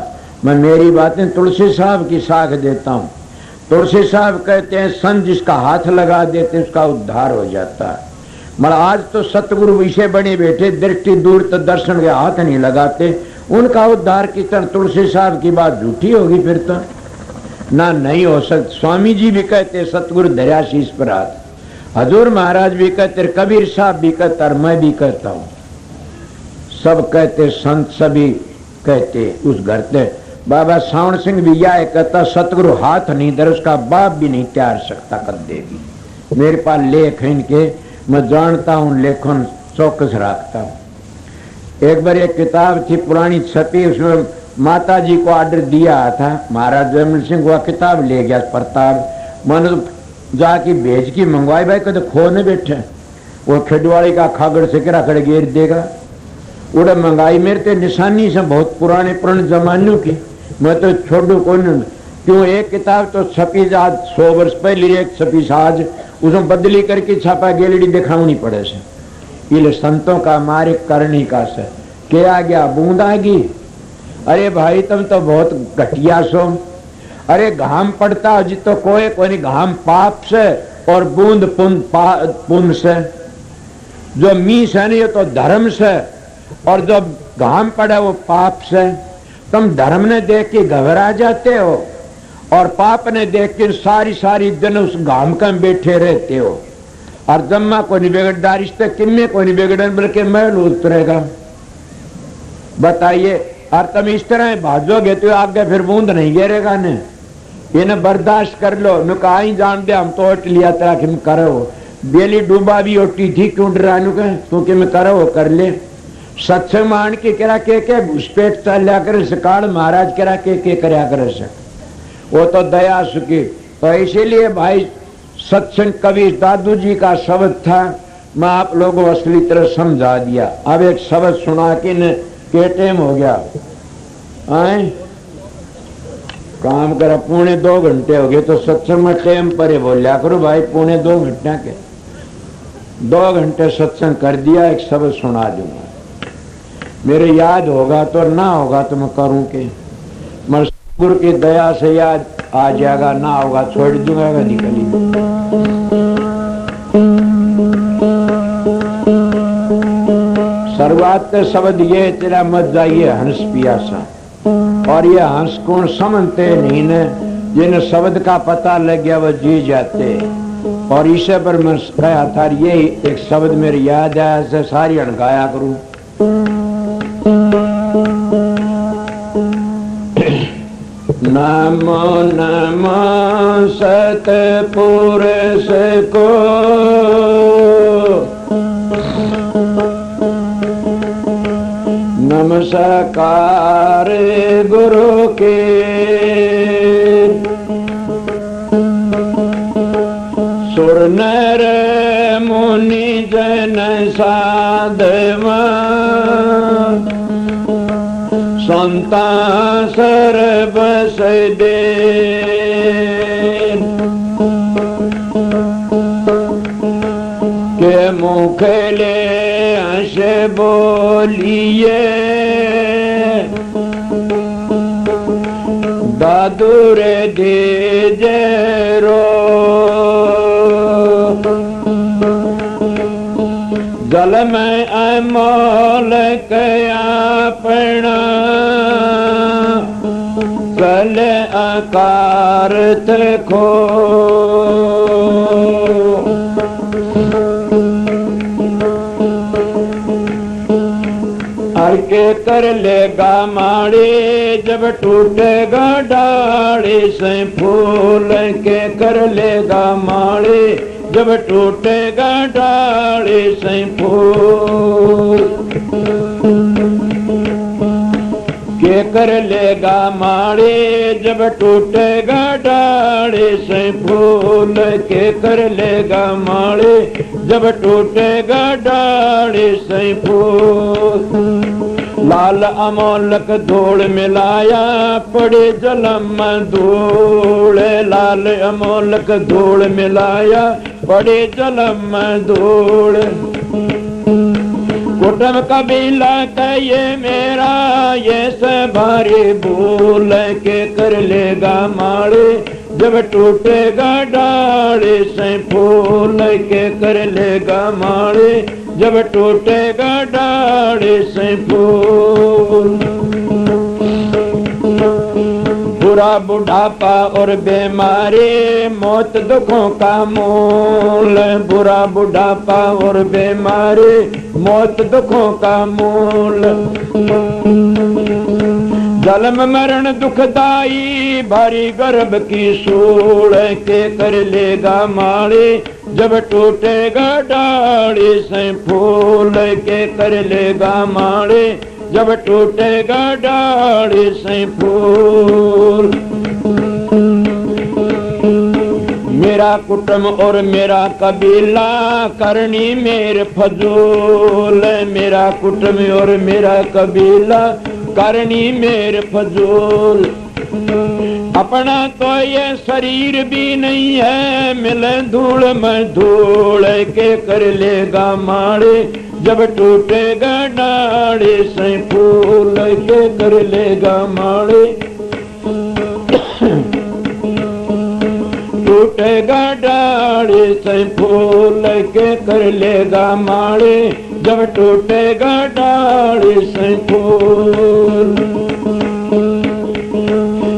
मैं मेरी बातें तुलसी साहब की साख देता हूँ। तुलसी साहब कहते हैं संत जिसका हाथ लगा देते उसका उद्धार हो जाता है। मगर आज तो सतगुरु विषय बने बैठे, दृष्टि दूर तो दर्शन के हाथ नहीं लगाते, उनका उद्धार की तरह तुलसी साहब की बात झूठी होगी फिर तो ना, नहीं हो सकता। स्वामी जी भी कहते सतगुरु दरियाशीष पर हाथ, हजूर महाराज भी कहते, कबीर साहब भी कहता, मैं भी कहता हूँ, सब कहते, संत सभी कहते। उस घर से बाबा सावण सिंह भी यह कहता, सतगुरु हाथ नहीं धर उसका बाप भी नहीं तैयार सकता कदे भी। मेरे पास लेख है इनके, मैं जानता हूँ, लेखन चौकस रखता हूँ। एक बार एक किताब थी पुरानी छपी, उसमें माता जी को ऑर्डर दिया था, महाराज जयमल सिंह वह किताब ले गया प्रताप, मन जाके भेज की मंगवाई, भाई कदे खो न बैठे, वो खिडवाड़ी का खागड़ से करा खड़े गेर देगा, उड़ा मंगाई मेरे ते निशानी से बहुत पुराने जमानों की, मैं तो छोड़ू कौन। क्यों एक किताब तो छपी आज 100 वर्ष पहले, एक छपी आज उसमें बदली करके छापा गेलड़ी दिखावनी पड़े से। इले संतों का मार्ग करनी का से के आ गया बूंदागी। अरे भाई तुम तो बहुत घटिया सो। अरे घाम पड़ता जी तो कोई घाम पाप से और बूंद पुण्य से, जो मीस है नहीं तो धर्म से, और जो घाम पड़े वो पाप से। तुम धर्म ने देख के घबरा जाते हो और पाप ने देख के सारी दिन उस घाम का बैठे रहते हो। और जम्मा को नहीं बिगड़दार, रिश्ते किन्ने को नहीं बिगड़न, बल्कि महल उतरेगा। बताइए और तुम इस तरह भाजोगे तो आगे फिर बूंद नहीं गिरेगा ने, इन्हें बर्दाश्त कर लो। नु कहा ही जान दे हम तो ओट लिया तरह कि करो, बेली डूबा भी ओटी थी क्यों डरा नु कह तू कि मैं करो कर ले। सत्संग मान के करा के घुसपेट चलिया करे सकाल महाराज करा के करया करे से, वो तो दया सुखी। तो इसीलिए भाई सत्संग कवि दादू जी का शब्द था, मैं आप लोगों को असली तरह समझा दिया। अब एक शब्द सुना के टाइम हो गया आए काम करा, 2.25 घंटे हो गए तो सत्संग में टाइम पर बोलिया करो भाई, 2.25 घंटे के 2 घंटे सत्संग कर दिया, एक शब्द सुना दूंगा। मेरे याद होगा तो ना होगा तो मैं करूं के, मगर गुरु की दया से याद आ जाएगा, ना होगा छोड़ दूंगा निकली। शुरुआत के शब्द ये तेरा मत जाइए हंस पियासा, और ये हंस कौन समझते नहीं ने, जिन्हें शब्द का पता लग गया वो जी जाते। और इसे पर मैं कहा था ये एक शब्द मेरे याद आया से सारी अणगाया करूं। नमो नमो सतपुरुष को, नमस्कार गुरु के, सुर नर मुनि जन साधवा, संता सर्वस दे, के मुख ले हंस बोलिए, दादुर दे जरो, जल में अमोल अपना, कल आकार खो, हर के कर लेगा माड़े, जब टूटेगा डाले से फूल के कर लेगा माड़े, जब टूटेगा डाले से फूल के कर लेगा माड़े, जब टूटेगा डाले से फूल के कर लेगा माड़े, जब टूटेगा डाले से फूल। लाल अमोलक धूल मिलाया पड़े जलम धूल, लाल अमोलक धूल मिलाया पड़े जलम धूल। कुटुंब कबीला कहे मेरा ये भारी भूल के कर लेगा माड़े, जब टूटेगा डाले से फूल के कर लेगा माड़े, जब टूटेगा डाले से फूल। बुरा बुढ़ापा और बीमारी मौत दुखों का मूल, बुरा बुढ़ापा और बीमारी मौत दुखों का मूल। जन्म मरण दुखदाई भारी गर्भ की सूल के कर लेगा माड़े, जब टूटेगा डाली से फूल के कर लेगा माड़े, जब टूटेगा डाली से फूल। मेरा कुटुंब और मेरा कबीला करनी मेर फजूल, मेरा कुटुंब और मेरा कबीला करनी मेर फजूल। अपना तो ये शरीर भी नहीं है, मिले धूल में धूल के कर लेगा माड़े, जब टूटेगा डाली से फूल के कर लेगा माड़े, टूटेगा डाली से फूल के कर लेगा माड़े, जब टूटेगा डाली से फूल।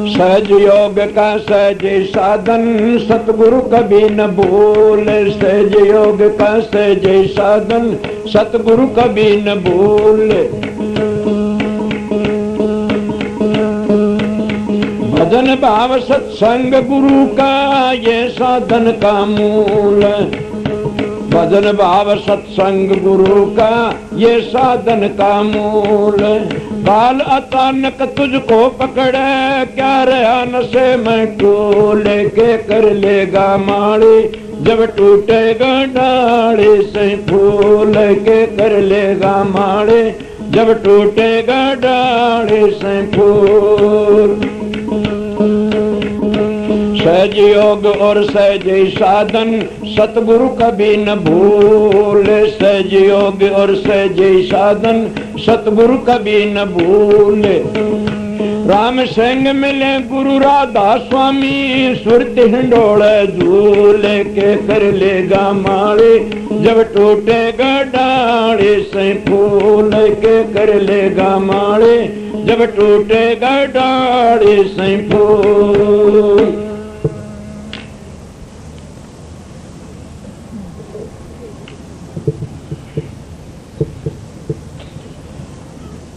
सहज योग का सहज साधन सतगुरु कभी न भूल, सहज योग का सहज साधन सतगुरु कभी न भूल। भजन भाव सत्संग गुरु का ये साधन का मूल। भजन भाव सत्संग गुरु का ये साधन का मूल। बाल अचानक तुझको पकड़े क्या रहा नशे में टूल के कर लेगा माड़ी जब टूटेगा डाली से फूल के कर लेगा माड़ी जब टूटेगा डाली से फूल। सहज योग और सहज साधन सतगुरु कभी न भूल। सहज योग और सहज साधन सतगुरु कभी न भूल। राम संग मिले गुरु राधा स्वामी सुरति हिंडोले झूले के कर लेगा माली जब टूटेगा डाली से फूल के कर लेगा माली जब टूटेगा डाली से फूल।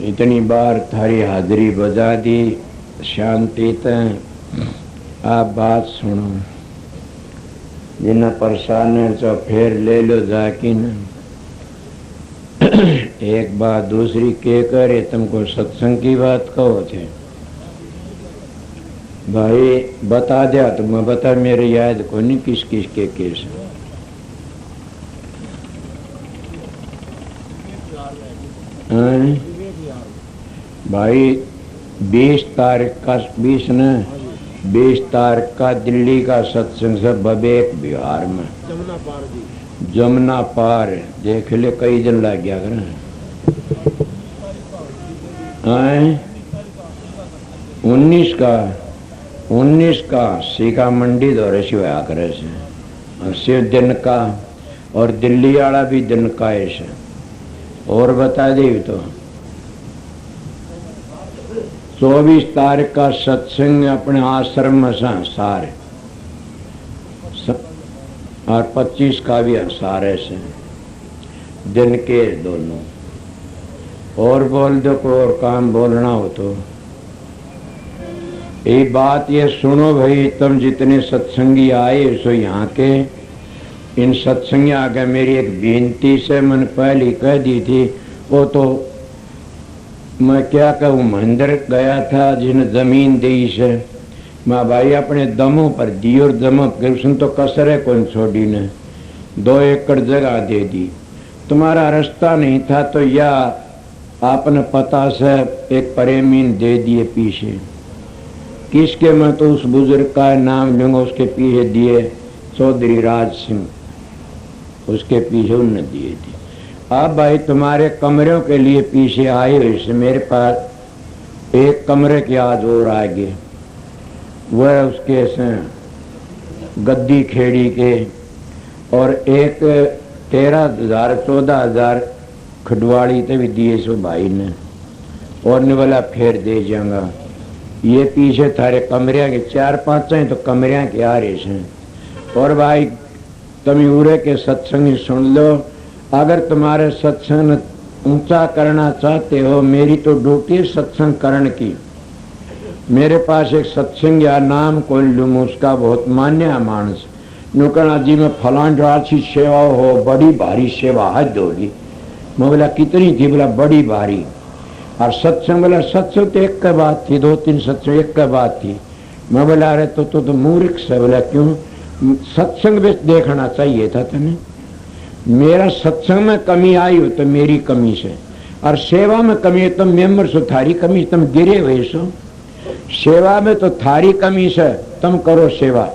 इतनी बार थारी हाजिरी बजा दी शांति तय। आप बात सुनो जिन्हें परेशान है तो फिर ले लो जाकी न। एक बात दूसरी के करे तुमको सत्संग की बात कहो थे भाई बता दिया तो मैं बता मेरे याद को नहीं किस किस के केस भाई 20 तारीख का 20 तारीख का दिल्ली का सत्संग से बबेक बिहार में जमुना पार देख ले कई दिन लग गया कर 19 का सीका मंडी दौरे से होया करे से शिव दिन का और दिल्ली वाला भी दिन का ऐसे और बता दे तो 24 तारीख का सत्संग अपने आश्रम में सारे और 25 का भी सारे से दिन के दोनों। और बोल दो को और काम बोलना हो तो ये बात ये सुनो भाई तुम जितने सत्संगी आए सो यहाँ के इन सत्संगी आगे मेरी एक बेनती से मैंने पहले कह दी थी वो तो मैं क्या कहूँ मंदिर गया था जिन्हें जमीन दी से मैं भाई अपने दमों पर दी और दमक कृष्ण तो कसरे कौन छोड़ी ने 2 एकड़ जगह दे दी। तुम्हारा रास्ता नहीं था तो या आपने पता से एक प्रेमीन दे दिए पीछे किसके मैं तो उस बुजुर्ग का नाम लूंगा उसके पीछे दिए चौधरी राज सिंह उसके पीछे उन्होंने दिए थे। अब भाई तुम्हारे कमरों के लिए पीछे आए हुए से मेरे पास एक कमरे के आज और आगे वह उसके से गद्दी खेड़ी के और एक 13,000 14,000 खडवाड़ी ते भी दिए सो भाई ने और ने वाला फिर दे जाऊंगा। ये पीछे थारे कमरिया के 4-5 हैं तो कमरिया के आ रहे हैं। और भाई तुम उरे के सत्संग सुन लो अगर तुम्हारे सत्संग ऊंचा करना चाहते हो मेरी तो ड्यूटी सत्संग करने की। मेरे पास एक सत्संग या नाम कोई लूम उसका बहुत मान्य मानस नुकना जी में फलान राशि सेवा हो बड़ी भारी सेवा हद होगी। मैं बोला कितनी थी बोला बड़ी भारी। और सत्संग बोला सत्संग तो एक का बात थी 2-3 सत्संग एक का बात थी। मैं बोला अरे तो मूर्ख से बोला क्यों सत्संग भी देखना चाहिए था तुम्हें। मेरा सत्संग में कमी आई हो तो मेरी कमी से और सेवा में कमी है तो मेंबर सो थारी कमी तुम गिरे हुए सो। सेवा में तो थारी कमी से तुम करो सेवा।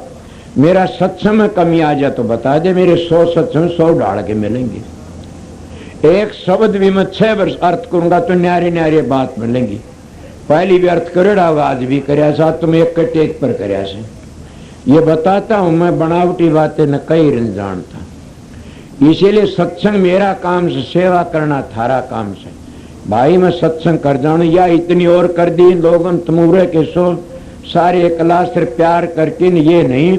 मेरा सत्संग में कमी आ जाए तो बता दे मेरे 100 सत्संग 100 डाल के मिलेंगे। एक शब्द भी मैं 6 वर्ष अर्थ करूंगा तो न्यारे न्यारे बात मिलेंगी। पहली भी अर्थ करेड़ा आज भी करया सा तुम एक के टेक पर करया से। ये बताता हूं मैं बनावटी बातें न कई रन जानता। इसीलिए सत्संग मेरा काम से सेवा करना थारा काम से। भाई मैं सत्संग कर जाऊं या इतनी और कर दी लोगन तुमरे के सो सारे क्लास से प्यार करके ये नहीं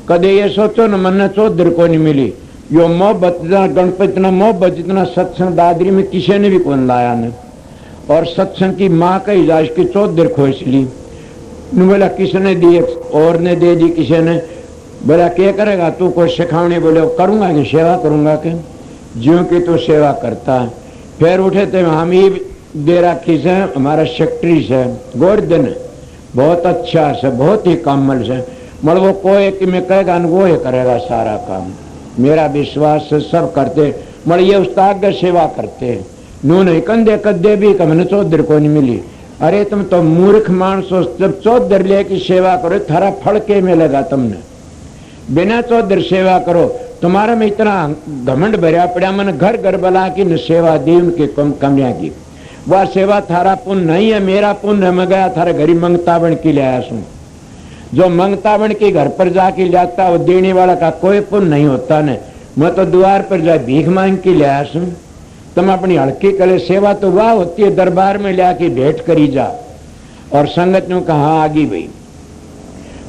कदे ये सोचो न मन चौधर को नहीं मिली यो मोहब्बत गणपति ना मोहब्बत जितना सत्संग दादरी में किसी ने भी कौन लाया न। और सत्संग की माँ का इजाज की चौधर खोस ली बोला किसने दी, और ने दे दी किसी ने। बोला क्या करेगा तू, कोई सिखाने? बोले करूंगा कि सेवा करूंगा कि ज्यों की तू सेवा करता है। फिर उठे थे हम ही दे रखी से, हमारा सेक्रेटरी से गोवर्धन, बहुत अच्छा से, बहुत ही कामल से। मतलब वो कोई कि मैं कहेगा वो ही करेगा सारा काम, मेरा विश्वास से सब करते। मतलब ये उस्ताद का सेवा करते नू नहीं कंधे कदे भी कमने चौधर को नहीं मिली। अरे तुम तो मूर्ख मानसो, जब चौधर ले की सेवा करो थारा फल के मिलेगा तुमने, बिना चौधर सेवा करो। तुम्हारा में इतना घमंड भरिया पड़ा, मैंने घर घर बला की सेवा दी उनके कमियां की, वह सेवा थारा पुण्य नहीं है, मेरा पुण्य है। मैं गया थारा घरी मंगता बन की ले आया सुन, जो मंगता बन के घर पर जाके लाता वो देने वाला का कोई पुण्य नहीं होता ने। मैं तो द्वार पर जा भीख मांग के ले आया सुन। तुम अपनी हल्की कले, सेवा तो वाह होती है, दरबार में ले आके भेंट करी जा। और संगत ने कहा आगी भाई,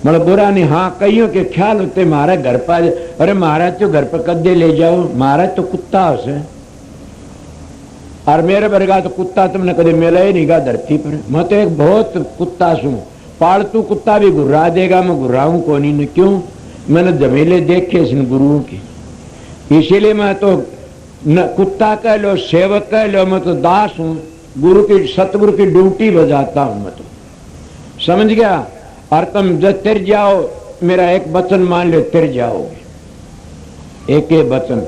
मतलब बुरा नहीं, हाँ कईयों के ख्याल होते महाराज घर पर, अरे महाराज तो घर पर कदे ले जाओ, महाराज तो कुत्ता उसे, और मेरे बरगा तो कुत्ता तुमने कदे मिला ही नहीं गा धरती पर। मैं तो एक बहुत कुत्ता सू, पालतू कुत्ता भी घुर्रा देगा, मैं घुर्राऊं कौन ही। क्यों? मैंने जमीले देखे इन गुरुओं की, इसीलिए मैं तो न कुत्ता कह लो, सेवक कह लो, मैं तो दास हूं, गुरु की सतगुरु की ड्यूटी बजाता हूं मैं तो, समझ गया। और तुम जब तिर जाओ, मेरा एक वचन मान लो, तिर जाओगे, एक ही वचन,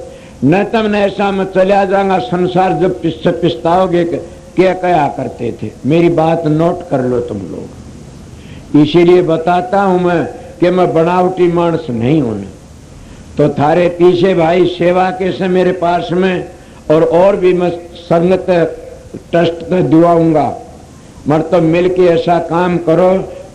न तुमने ऐसा मैं चला जाऊंगा संसार जब पिछताओगे क्या कया करते थे। मेरी बात नोट कर लो तुम लोग, इसीलिए बताता हूं मैं कि मैं बनावटी मानस नहीं हूं। तो थारे पीछे भाई सेवा के से मेरे पास में, और भी मैं संगत ट्रस्ट में दुआऊंगा। मतलब मिल के ऐसा काम करो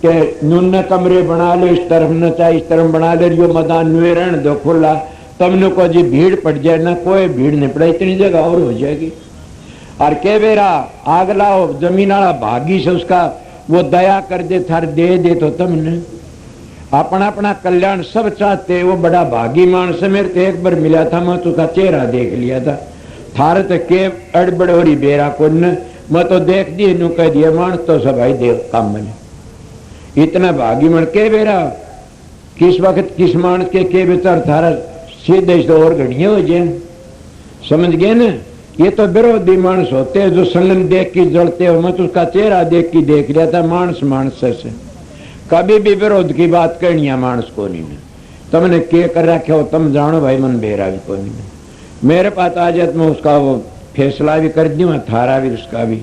कि नुन्न कमरे बना लो, इस तरफ न चाहे इस तरफ बना ले, जो मैदान नुए रहने दो खुला, तुमने को जी भीड़ पड़ जाए ना, कोई भीड़ नहीं पड़ा, इतनी जगह और हो जाएगी। और के बेरा आग लाओ जमीन वाला भागी से उसका वो दया कर दे, थार दे तो तुमने अपना अपना कल्याण सब चाहते। वो बड़ा भागी मानस है, मेरे तो एक बार मिला था, मैं तो उसका चेहरा देख लिया था, थारे तो के अड़बड़ हो रही बेरा को न, मैं तो देख दिए नु कह दिया मानस तो सब भाई देव काम बने। इतना भागी मन के बेरा किस वक्त किस मानस के बेचार थारा सीधे तो और घड़िया हो जाए, समझ गए न। ये तो विरोधी मानस होते हैं जो संगन देख के जलते हो। मैं तो उसका चेहरा देख के देख लिया था, मानस मानस से कभी भी विरोध की बात करनी है मानस को नहीं। तुमने के कर रखे हो तुम जानो भाई, मन बेरा भी को नहीं। मेरे पास आ जाए मैं उसका वो फैसला भी कर दूँ, थारा भी उसका भी।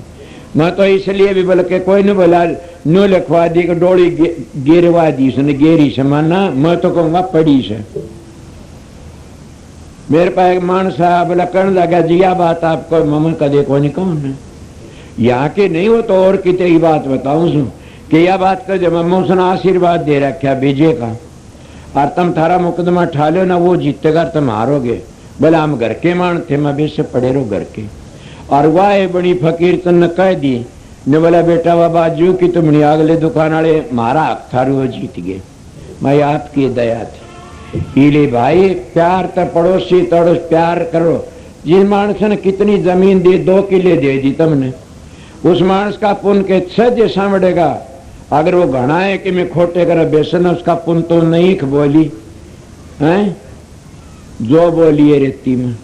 मैं तो इसलिए भी बोल के कोई नहीं बोला नो लिखवा दी कि डोली गिरवा दी उसने, गेरी से माना, मैं तो कहूँगा पड़ी से। मेरे पास एक मानस आया, बोला कहने लगा जी यह बात आपको मम्मा कदे को नहीं कौन है यहाँ के नहीं हो तो और कितनी बात बताऊं सु कि यह बात कर जब मम्मा उसने आशीर्वाद दे रखा बीजे का, और तुम थारा मुकदमा ठा लो ना, वो जीतेगा तुम हारोगे। बोला हम घर के मान थे, मैं भी से पड़े रहो घर के। और वाह बड़ी फकीर तुमने कह दी ने, बोला बेटा वह बाजू की तुमने अगले दुकान वाले मारा हक थारू वो जीत गए, मैं आपकी दया थी। इले भाई प्यार तो पड़ोसी तड़ो प्यार करो। जिस मानस ने कितनी जमीन दी, 2 किले दे दी तुमने, उस मानस का पुण्य के सज सामड़ेगा। अगर वो घना है कि मैं खोटे कर बेसन, उसका पुण्य तो नहीं बोली हैं जो बोली है रेती में,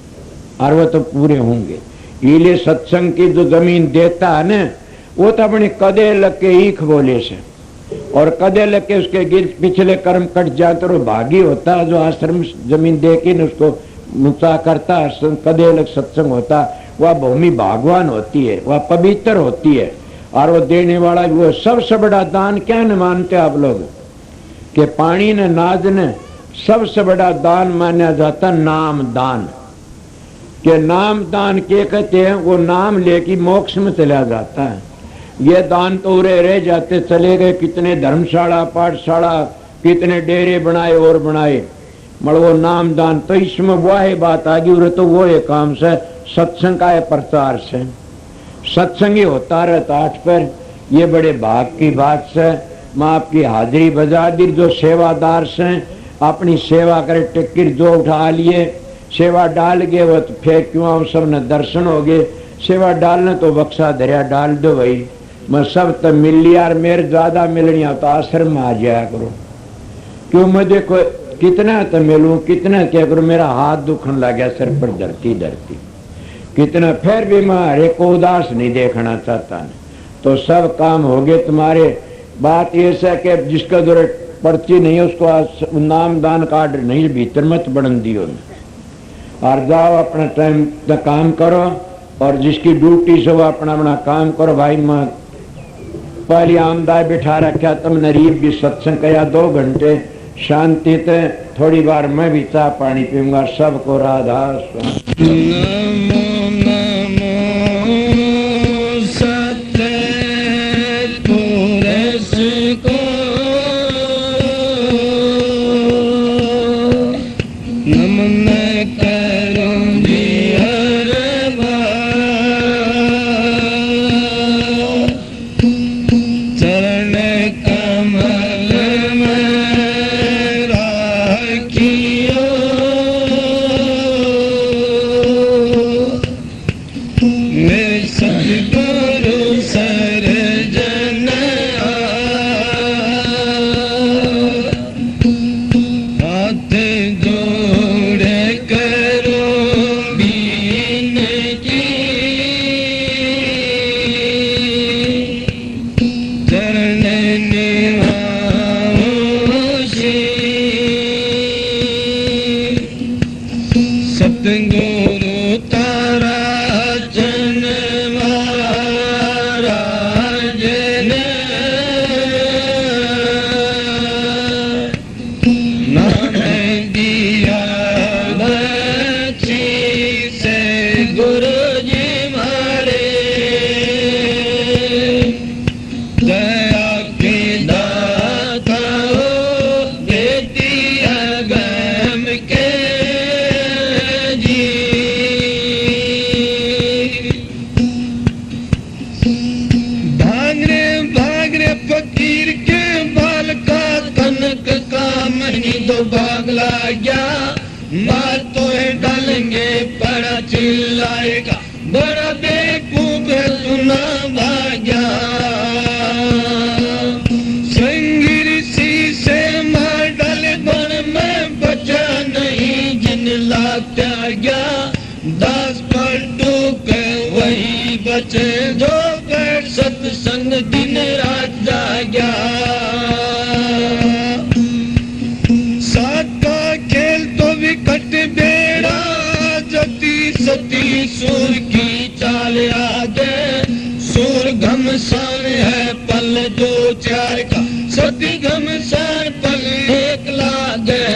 और वो तो पूरे होंगे। इले सत्संग की जो जमीन देता है न, वो तो अपने कदे लग के ईख बोले से, और कदे लग के उसके गिर पिछले कर्म कट जाए तो भागी होता है। जो आश्रम जमीन दे के न उसको मुक्ता करता, कदे लग सत्संग होता, वह भूमि भगवान होती है, वह पवित्र होती है। और वो देने वाला वो सबसे बड़ा दान क्या न मानते आप लोग कि पानी ने नाज ने सबसे बड़ा दान माना जाता नाम दान। के नाम दान के कहते हैं, वो नाम लेके मोक्ष में चला जाता है। ये दान तो उरे रह जाते चले गए, कितने धर्मशाला पाठशाला कितने डेरे बनाए और बनाए, मगर वो नाम दान तो इसमें वह बात आ गई। तो वो ये काम से सत्संग का प्रचार से सत्संग ही होता रहता आठ पर। ये बड़े भाग की बात से मैं आपकी हाजिरी बजा दी। जो सेवादार से अपनी सेवा करे, टिकट जो उठा लिए सेवा डाल गए, वो तो फिर क्यों सबने दर्शन हो गए। सेवा डालने तो बक्सा दरिया डाल दो भाई, मैं सब तो मिल लिया और मेरे ज्यादा मिलनिया तो आश्रम में आ जाया करो। क्यों मुझे कोई कितना तो मिलूं, कितना क्या करूं, मेरा हाथ दुखन लग गया सर पर धरती धरती कितना। फिर भी मैं हरे को उदास नहीं देखना चाहता न। तो सब काम हो गए तुम्हारे। बात ये है कि जिसका दौरे पर्ची नहीं है उसको नाम दान कार्ड नहीं भीतर मत बढ़न दियो और जाओ अपना टाइम तक काम करो और जिसकी ड्यूटी से वो अपना अपना काम करो। भाई मैं पहली आमदाय बिठा रखा तुमने रीब भी सत्संग किया 2 घंटे शांति ते, थोड़ी बार मैं भी चाह पानी पीऊंगा। सबको राधा स्वामी। मार तो डालेंगे बड़ा चिल्लाएगा, बड़ा बेवकूफ है सुना भाग्या। संगिरसी से मार डाले बन में बचा नहीं जिन लाख गया। 10 पलटू के वही बचे जो कर सत्संग दिन रात जाग्या। कट बेड़ा जती सती सूर की चाल आगे। सूर घमसान है पल 2-4 का, सती घमसान पल 1 लागे।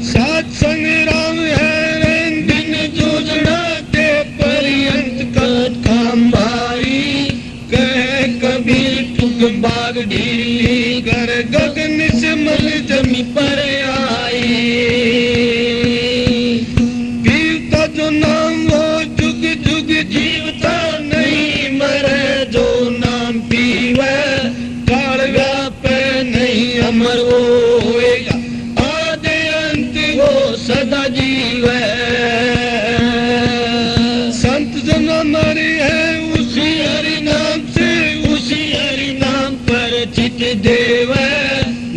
सात संग्राम है दिन जूझना दे पर्यंत का काम भाई। कहे कबीर टुक बाग ढीली कर गगन से मल जमी पर आई। पीता जो नाम वो जुग जुग जीवता नहीं मरे जो नाम पीवे। काल व्यापे नहीं अमर वो होएगा, आदि अंत वो सदा जीवे। संत जन मरे है उसी हरि नाम से, उसी हरि नाम पर चित देवे।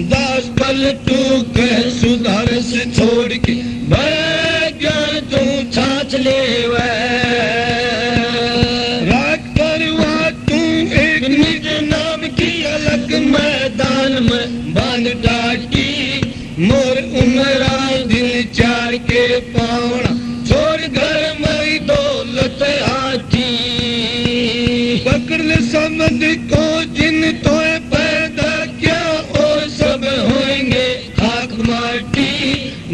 10 पलटू के सुधार से छोड़ के बड़े ज्ञान तू छाछ ले राख करवा तू एक निज नाम की अलग मैदान में बांध डाटी। मोर उमरा दिल 4 के पावना छोड़ घर मई दौलत आती। पकड़ ले समझ को जिन तो पैदा किया और सब होंगे खाक माटी।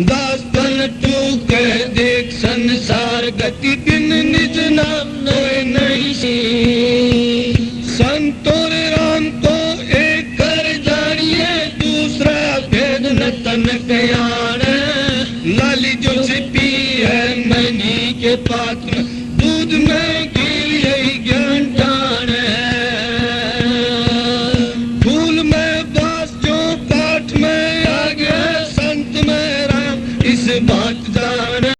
10 पलटू के देख संसार गति दिन निज नाम नहीं सी। संतोर राम को एक कर जानिए, दूसरा भेद न तन कयान। लाली जो सिपी है मैनी के पात्र दूध में